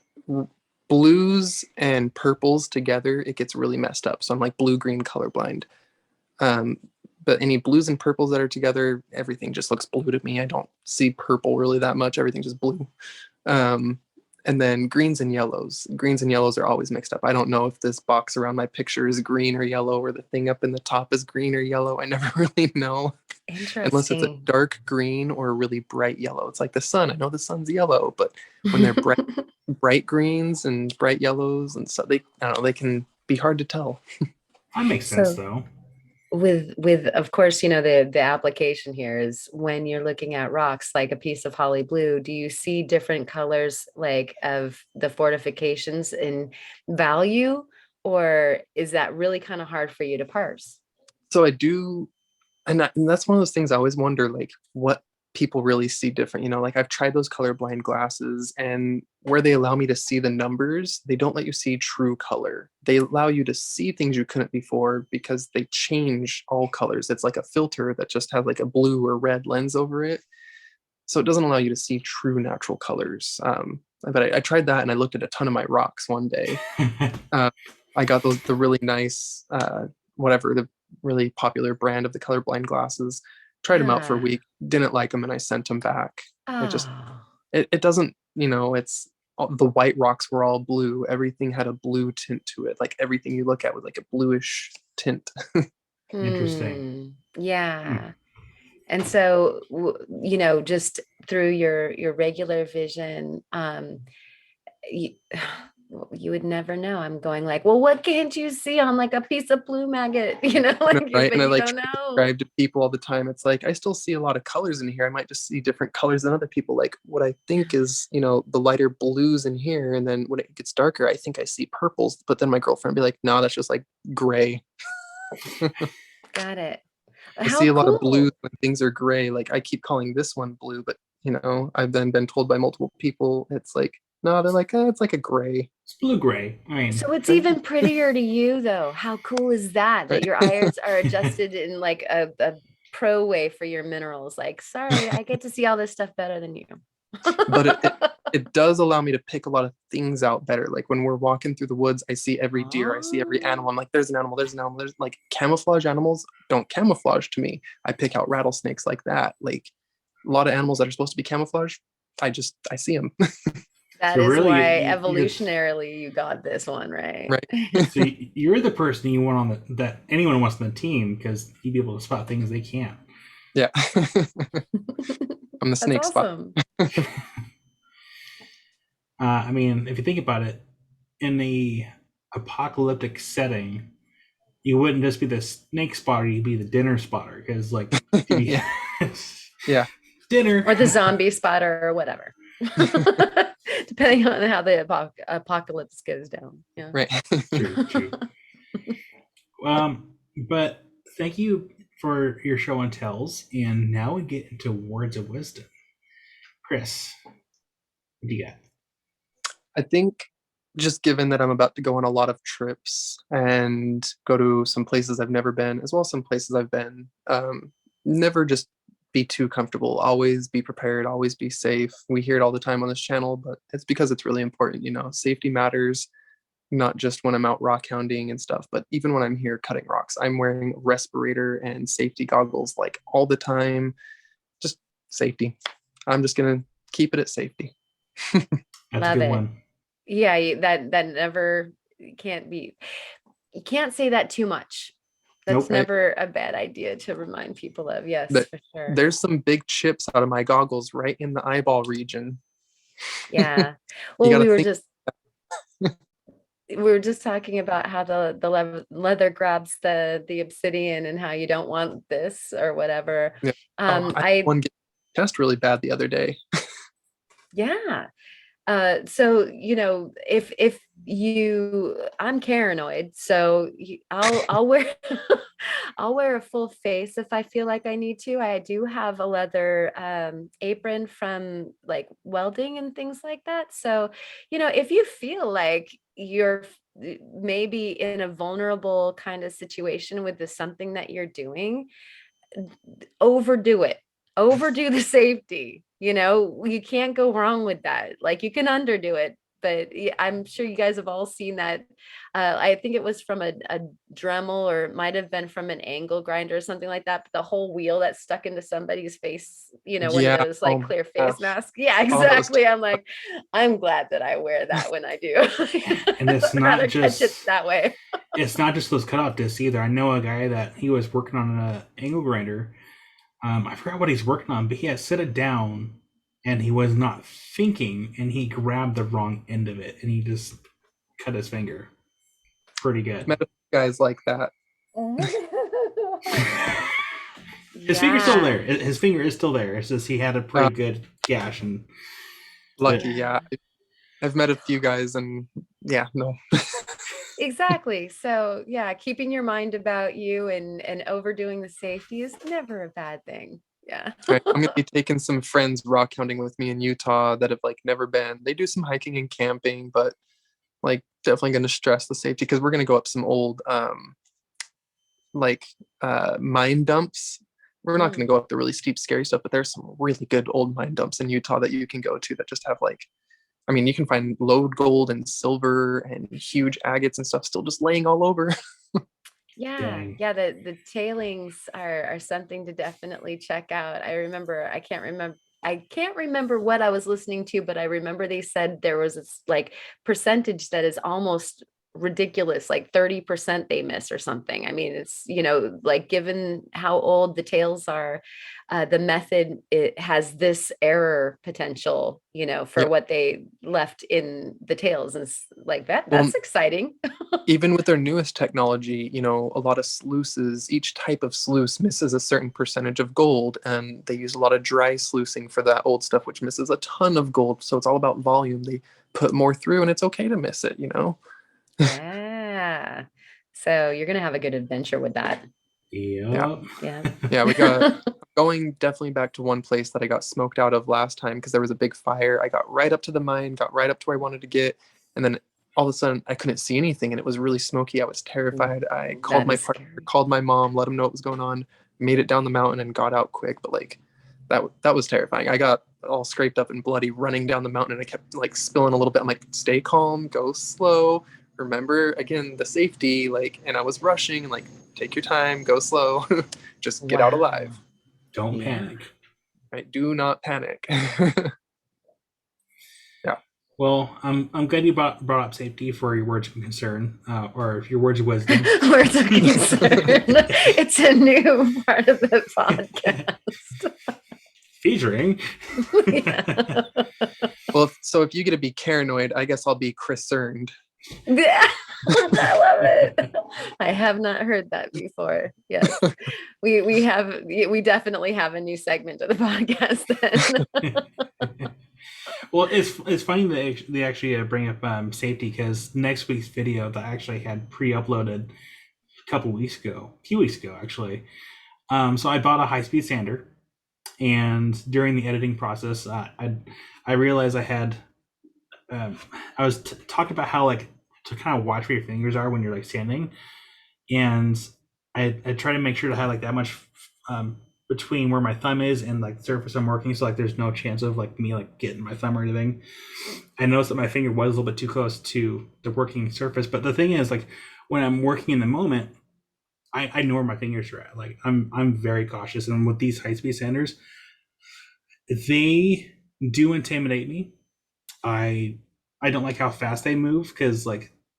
blues and purples together, it gets really messed up. So I'm like blue-green colorblind. But any blues and purples that are together, everything just looks blue to me. I don't see purple really that much. Everything's just blue. And then greens and yellows. Greens and yellows are always mixed up. I don't know if this box around my picture is green or yellow, or the thing up in the top is green or yellow. I never really know. Unless it's a Interesting. dark green or a really bright yellow. It's like the sun. I know the sun's yellow, but when they're bright greens and bright yellows, and so I don't know, they can be hard to tell. That makes sense, So though. with of course, the application here is when you're looking at rocks like a piece of holly blue, do you see different colors like of the fortifications in value, or is that really kind of hard for you to parse? So I do, and that's one of those things I always wonder, like what people really see different. Like I've tried those colorblind glasses, and where they allow me to see the numbers, they don't let you see true color. They allow you to see things you couldn't before because they change all colors. It's like a filter that just has like a blue or red lens over it. So it doesn't allow you to see true natural colors. But I tried that, and I looked at a ton of my rocks one day. I got the really nice, the really popular brand of the colorblind glasses. Tried them out for a week, didn't like them, and I sent them back. Oh. It doesn't, it's the white rocks were all blue. Everything had a blue tint to it. Like everything you look at was like a bluish tint. Interesting. Yeah. And so, just through your regular vision, you would never know. I'm going like, well, what can't you see on like a piece of blue maggot? Like, Right. And I you like don't know. describe to people all the time. It's like I still see a lot of colors in here. I might just see different colors than other people. Like what I think is, the lighter blues in here, and then when it gets darker, I think I see purples. But then my girlfriend would be like, no, that's just like gray. Got it. I How see a lot of cool. blues when things are gray. Like I keep calling this one blue, but I've then been told by multiple people it's like, no, they're like, it's like a gray. It's blue-gray. I mean, So it's even prettier to you, though. How cool is that? That Right. your eyes are adjusted in like a pro way for your minerals. Like, sorry, I get to see all this stuff better than you. But it does allow me to pick a lot of things out better. Like when we're walking through the woods, I see every deer, I see every animal. I'm like, there's an animal, there's an animal. There's like camouflage animals don't camouflage to me. I pick out rattlesnakes like that. Like a lot of animals that are supposed to be camouflage, I see them. That So is really, why you're evolutionarily you got this one, right? Right. so you're the person you want on that anyone wants on the team, because you'd be able to spot things they can't. Yeah. I'm the That's snake spot. awesome. I mean, if you think about it, in the apocalyptic setting, you wouldn't just be the snake spotter; you'd be the dinner spotter, because like, Yeah. Yeah. dinner Or the zombie spotter or whatever. Depending on how the apocalypse goes down. Yeah. Right. True. But thank you for your show and tells, and now we get into words of wisdom. Chris, what do you got? I think just given that I'm about to go on a lot of trips and go to some places I've never been, as well as some places I've been, never just be too comfortable. Always be prepared, always be safe. We hear it all the time on this channel, but it's because it's really important. Safety matters, not just when I'm out rock hounding and stuff, but even when I'm here cutting rocks. I'm wearing respirator and safety goggles like all the time. Just safety. I'm just going to keep it at safety. That's Love a good it. one. Yeah, that never can't be. You can't say that too much. That's Nope. never a bad idea to remind people of. Yes, for sure. There's some big chips out of my goggles right in the eyeball region. Yeah. Well, we were just talking about how the leather grabs the obsidian and how you don't want this or whatever. Yeah. I had one get chest really bad the other day. Yeah. So if I'm paranoid, so I'll wear I'll wear a full face if I feel like I need to. I do have a leather apron from like welding and things like that. So if you feel like you're maybe in a vulnerable kind of situation with something that you're doing, overdo the safety. You can't go wrong with that. Like you can underdo it, But yeah, I'm sure you guys have all seen that. I think it was from a Dremel, or it might have been from an angle grinder or something like that. But the whole wheel that's stuck into somebody's face, one of Yeah. those like Oh my clear face gosh. masks. Yeah, Oh, that was exactly. I'm like, I'm glad that I wear that when I do. And it's I'd not rather catch it just that way. it's not just those cutoff discs either. I know a guy that he was working on an angle grinder. I forgot what he's working on, but he had set it down and he was not thinking, and he grabbed the wrong end of it and he just cut his finger. Pretty good. Met a few guys like that. His finger's still there. His finger is still there. It's just he had a pretty good gash. And Lucky, yeah. I've met a few guys, and yeah, no. Exactly. So yeah, keeping your mind about you and overdoing the safety is never a bad thing. Yeah. Right. I'm gonna be taking some friends rock hounding with me in Utah that have like never been. They do some hiking and camping, but like definitely gonna stress the safety, because we're gonna go up some old mine dumps. We're not gonna go up the really steep, scary stuff, but there's some really good old mine dumps in Utah that you can go to that just have like, I mean, you can find lode gold and silver and huge agates and stuff still just laying all over. Yeah. Dang. Yeah. The tailings are something to definitely check out. I can't remember what I was listening to, but I remember they said there was this like percentage that is almost ridiculous, like 30% they miss or something. I mean, it's, like given how old the tails are, the method, it has this error potential, for Yep. what they left in the tails. And it's like that's Well, exciting. even with their newest technology, a lot of sluices, each type of sluice misses a certain percentage of gold, and they use a lot of dry sluicing for that old stuff, which misses a ton of gold. So it's all about volume. They put more through, and it's okay to miss it, Yeah. So you're gonna have a good adventure with that. Yep. Yeah. Yeah, we got going definitely back to one place that I got smoked out of last time because there was a big fire. I got right up to the mine, got right up to where I wanted to get, and then all of a sudden I couldn't see anything and it was really smoky. I was terrified. I called my partner, called my mom, let them know what was going on, made it down the mountain and got out quick. But like that was terrifying. I got all scraped up and bloody running down the mountain and I kept like spilling a little bit. I'm like, stay calm, go slow. Remember again the safety, and I was rushing and like, take your time, go slow, just get out alive. Don't panic. Right? Do not panic. Yeah. Well, I'm glad you brought up safety for your words of concern, or your words of wisdom. Words of concern. It's a new part of the podcast. Featuring. Yeah. Well, so if you get to be paranoid, I guess I'll be concerned. I love it. I have not heard that before. Yes, we definitely have a new segment of the podcast then. Well, it's funny that they actually bring up safety, because next week's video that I actually had pre-uploaded a few weeks ago actually. So I bought a high-speed sander, and during the editing process, I realized I had. I was talking about how to kind of watch where your fingers are when you're sanding, and I try to make sure to have that much between where my thumb is and the surface I'm working, so there's no chance of me getting my thumb or anything. I noticed that my finger was a little bit too close to the working surface, but the thing is when I'm working in the moment, I know where my fingers are at. I'm very cautious, and with these high-speed sanders, they do intimidate me. I don't like how fast they move, because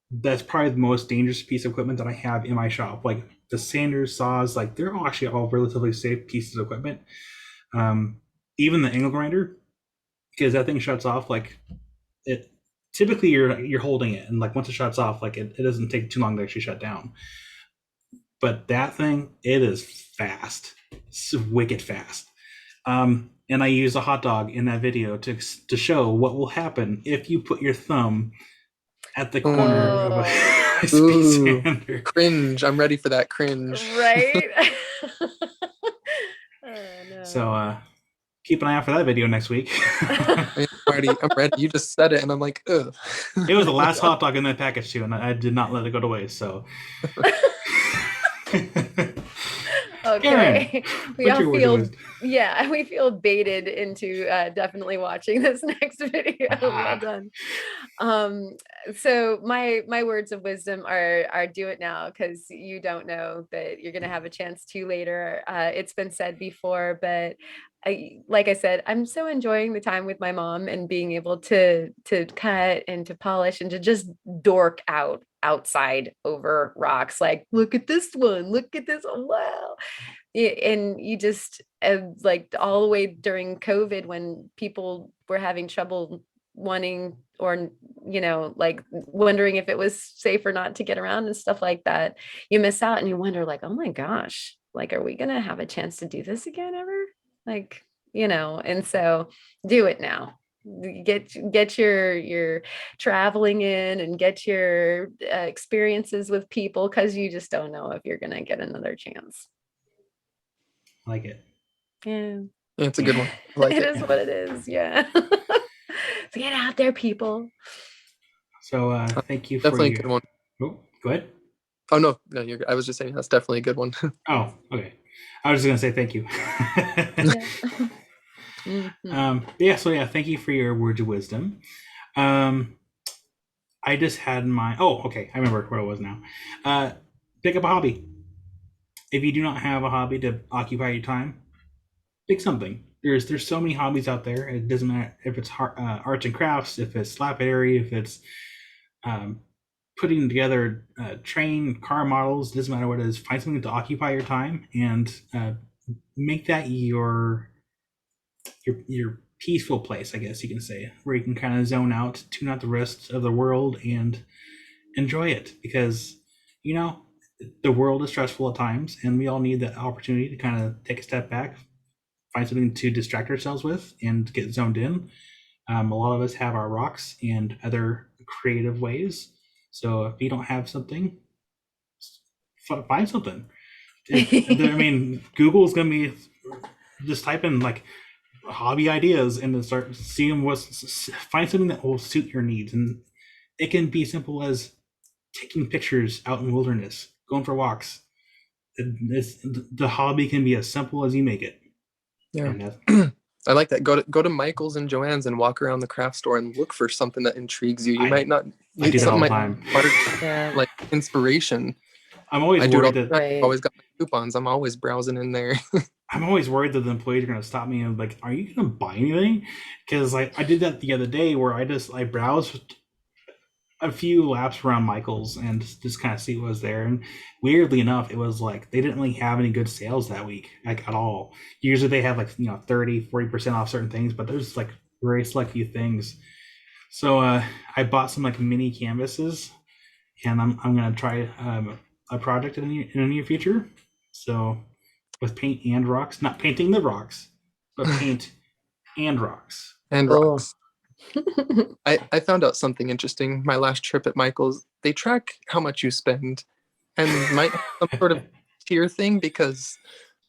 that's probably the most dangerous piece of equipment that I have in my shop. The sanders, saws, they're actually all relatively safe pieces of equipment. Even the angle grinder, because that thing shuts off it. Typically, you're holding it, and once it shuts off, it doesn't take too long to actually shut down. But that thing, it is fast. It's wicked fast. And I use a hot dog in that video to show what will happen if you put your thumb at the corner of a high-speed sander. Cringe. I'm ready for that cringe. Right? No. So keep an eye out for that video next week. I'm ready. You just said it and I'm like, ugh. It was the last hot dog in that package too, and I did not let it go to waste. So Okay. We what's all your word of feel, wisdom? yeah, we feel baited into definitely watching this next video. Well done. So my words of wisdom are do it now, because you don't know that you're gonna have a chance to later. It's been said before, but like I said, I'm so enjoying the time with my mom and being able to cut and to polish and to just dork out outside over rocks. Like, look at this one, look at this one, wow. And you just like all the way during COVID, when people were having trouble wanting, or like wondering if it was safe or not to get around and stuff like that, you miss out and you wonder, like, oh my gosh, like, are we gonna have a chance to do this again ever? Like, and so do it now. Get your traveling in and get your experiences with people, because you just don't know if you're gonna get another chance. I like it. Yeah, It's a good one. I like it it. is what it is. Yeah. So get out there, people. So thank you for Definitely a your. good one. Oh, go ahead. Oh no, I was just saying that's definitely a good one. Oh, okay. I was just gonna say thank you. So thank you for your words of wisdom. I just had my. Oh, okay. I remember what it was now. Pick up a hobby. If you do not have a hobby to occupy your time, pick something. There's so many hobbies out there. It doesn't matter if it's arts and crafts, if it's lapidary, if it's putting together train car models. It doesn't matter what it is. Find something to occupy your time and make that your peaceful place, I guess you can say, where you can kind of zone out, tune out the rest of the world, and enjoy it. Because the world is stressful at times, and we all need that opportunity to kind of take a step back, find something to distract ourselves with, and get zoned in. A lot of us have our rocks and other creative ways. So if you don't have something, find something. Google's gonna be just type in like hobby ideas and then start seeing find something that will suit your needs. And it can be simple as taking pictures out in the wilderness, going for walks. The hobby can be as simple as you make it. Yeah. I like that. Go to Michael's and Joanne's and walk around the craft store and look for something that intrigues you. You might not need something like inspiration. I'm always worried that I've always got my coupons. I'm always browsing in there. I'm always worried that the employees are going to stop me and like, are you going to buy anything? Because I did that the other day where I browsed a few laps around Michael's and just kind of see what was there. And weirdly enough, it was like they didn't really have any good sales that week, like at all. Usually they have like 30-40% off certain things, but there's like very select few things. So I bought some like mini canvases, and I'm gonna try a project in the near future. So with paint and rocks, not painting the rocks, but paint and rocks. And rocks. I found out something interesting. My last trip at Michael's, they track how much you spend, and might have some sort of tier thing, because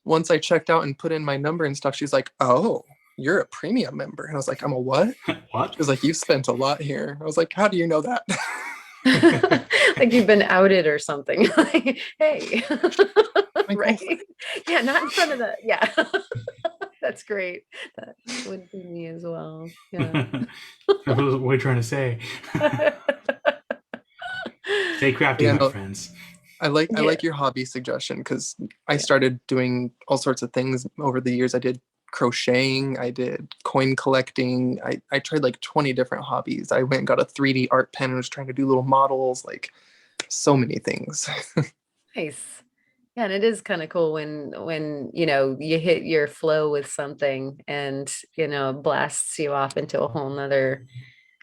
once I checked out and put in my number and stuff, she's like, "Oh, you're a premium member." And I was like, "I'm a what?" What? She was like, "You spent a lot here." I was like, "How do you know that?" Like you've been outed or something. Like, hey. Right? Yeah, not in front of the, yeah. That's great. That would be me as well. Yeah. What are you trying to say? Stay crafty, my friends. I like your hobby suggestion, because I started doing all sorts of things over the years. I did crocheting, I did coin collecting, I tried like 20 different hobbies. I went and got a 3D art pen and was trying to do little models, like so many things. Nice. Yeah, and it is kind of cool when you hit your flow with something and blasts you off into a whole nother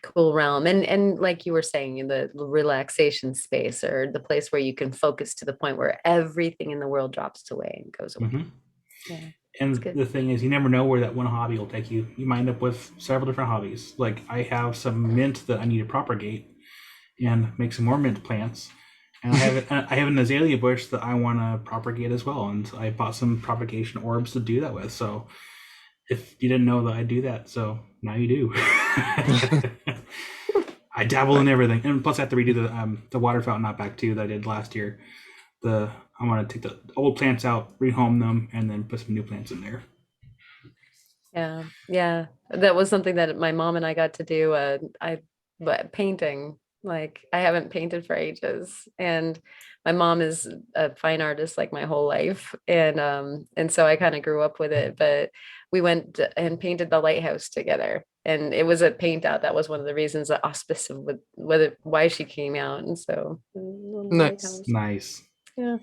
cool realm, and like you were saying, in the relaxation space, or the place where you can focus to the point where everything in the world drops away and goes away. Mm-hmm. Yeah, and the thing is, you never know where that one hobby will take you. You might end up with several different hobbies. Like I have some mint that I need to propagate and make some more mint plants. And I have an azalea bush that I want to propagate as well, and I bought some propagation orbs to do that with. So, if you didn't know that I do that, so now you do. I dabble in everything, and plus I have to redo the water fountain out back too that I did last year. take the old plants out, rehome them, and then put some new plants in there. Yeah. That was something that my mom and I got to do. But painting, like I haven't painted for ages, and my mom is a fine artist like my whole life, and so I kind of grew up with it. But we went and painted the lighthouse together, and it was a paint out. That was one of the reasons the auspice of why she came out, and so Nice. Yeah.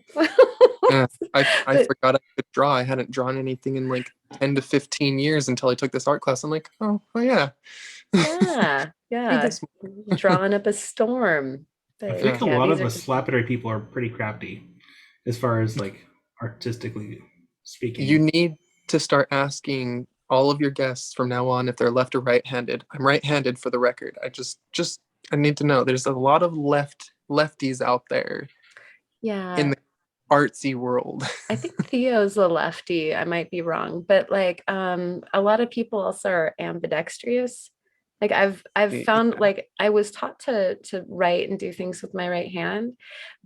Yeah, I forgot I could draw. I hadn't drawn anything in like 10 to 15 years until I took this art class. I'm like, oh yeah. Yeah. Drawing up a storm. I think a lot of us lapidary people are pretty crafty as far as like artistically speaking. You need to start asking all of your guests from now on if they're left or right-handed. I'm right-handed for the record. I need to know. There's a lot of lefties out there. Yeah. In the artsy world. I think Theo's a lefty. I might be wrong, but like a lot of people also are ambidextrous. Like I've found, like I was taught to write and do things with my right hand,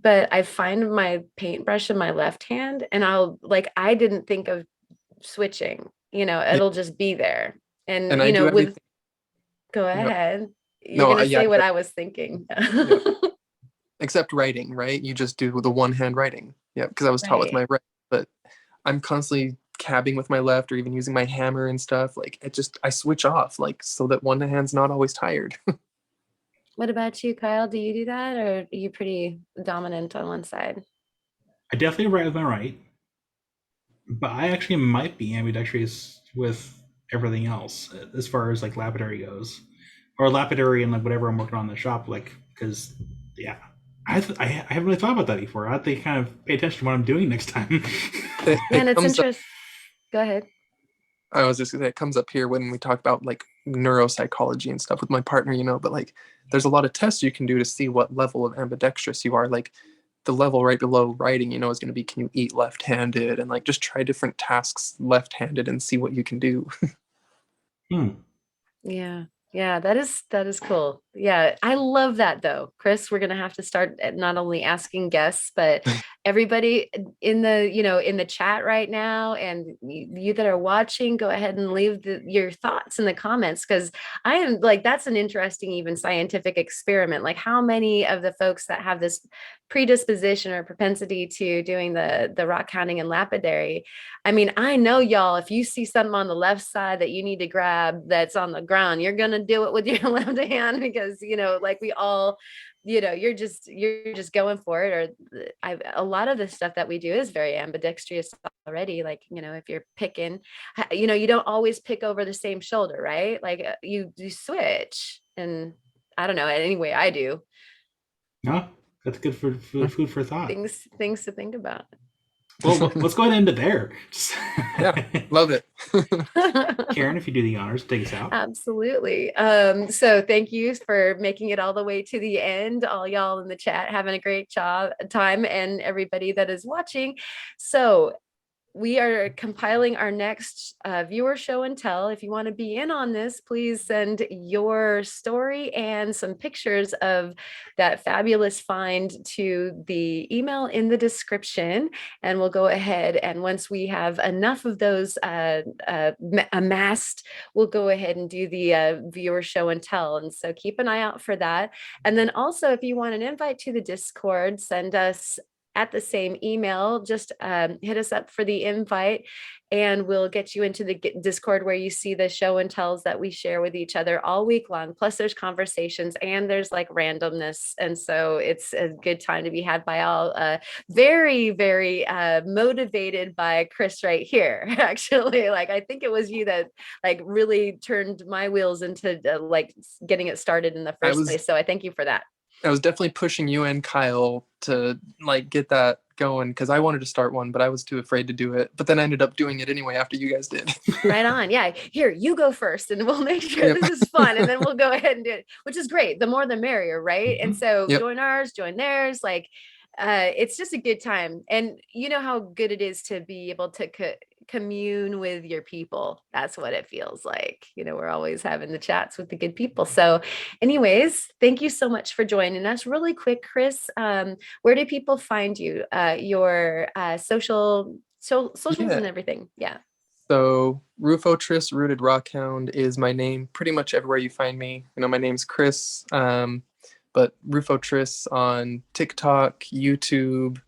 but I find my paintbrush in my left hand, and I didn't think of switching. It'll just be there. And go ahead. You're gonna say what I was thinking. Except writing, right? You just do the one hand writing. Yeah, because I was taught with my right, but I'm constantly cabbing with my left, or even using my hammer and stuff. Like I switch off, like so that one hand's not always tired. What about you, Kyle? Do you do that, or are you pretty dominant on one side? I definitely write with my right, but I actually might be ambidextrous with everything else as far as like lapidary goes, or lapidary and like whatever I'm working on in the shop. Like, because I haven't really thought about that before. I have to kind of pay attention to what I'm doing next time. And it's interesting. Go ahead. I was just gonna say, it comes up here when we talk about like neuropsychology and stuff with my partner, but like there's a lot of tests you can do to see what level of ambidextrous you are. Like the level right below writing, is going to be, can you eat left-handed? And like just try different tasks left-handed and see what you can do. Yeah, that is cool. Yeah, I love that though. Chris, we're gonna have to start not only asking guests, but everybody in the chat right now, and you that are watching, go ahead and leave your thoughts in the comments, because I am like, that's an interesting, even scientific experiment. Like how many of the folks that have this predisposition or propensity to doing the rock hounding and lapidary, I mean, I know y'all, if you see something on the left side that you need to grab that's on the ground, you're gonna do it with your left hand, because like we all, you're just going for it. Or a lot of the stuff that we do is very ambidextrous already. Like if you're picking, you don't always pick over the same shoulder, right? Like you switch, and I don't know. Anyway, I do. No, that's good for food for thought. Things to think about. Well, let's go ahead and end it there. Yeah, love it. Karen, if you do the honors, take us out. Absolutely. So thank you for making it all the way to the end, all y'all in the chat, having a great time, and everybody that is watching. So we are compiling our next viewer show and tell. If you want to be in on this, please send your story and some pictures of that fabulous find to the email in the description, and we'll go ahead, and once we have enough of those amassed, we'll go ahead and do the viewer show and tell. And so keep an eye out for that. And then also, if you want an invite to the Discord, send us at the same email. Just hit us up for the invite, and we'll get you into the Discord, where you see the show and tells that we share with each other all week long. Plus there's conversations, and there's like randomness, and so it's a good time to be had by all. Very, very motivated by Chris right here. Actually, like I think it was you that like really turned my wheels into like getting it started in the first place. So I thank you for that. I was definitely pushing you and Kyle to like get that going, because I wanted to start one, but I was too afraid to do it. But then I ended up doing it anyway after you guys did. Right on. Yeah. Here, you go first, and we'll make sure this is fun, and then we'll go ahead and do it, which is great. The more the merrier, right? And so join ours, join theirs. Like it's just a good time. And you know how good it is to be able to commune with your people. That's what it feels like. We're always having the chats with the good people. So anyways, thank you so much for joining us. Really quick, Chris, where do people find you? Your socials Yeah. and everything. Yeah. So Rufotris Rooted Rockhound is my name pretty much everywhere you find me. My name's Chris, but Rufotris on TikTok, YouTube.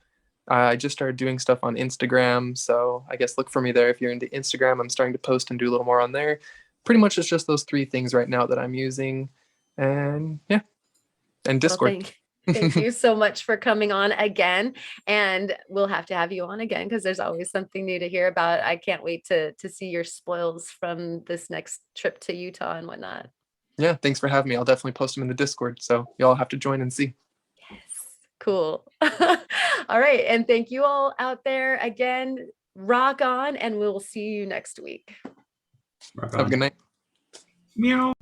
I just started doing stuff on Instagram, so I guess look for me there if you're into Instagram. I'm starting to post and do a little more on there. Pretty much it's just those 3 things right now that I'm using. And yeah, and Discord. Well, thank you so much for coming on again. And we'll have to have you on again because there's always something new to hear about. I can't wait to see your spoils from this next trip to Utah and whatnot. Yeah, thanks for having me. I'll definitely post them in the Discord, so y'all have to join and see. Yes, cool. All right, and thank you all out there again. Rock on, and we'll see you next week. Rock Have a on. good night. Meow.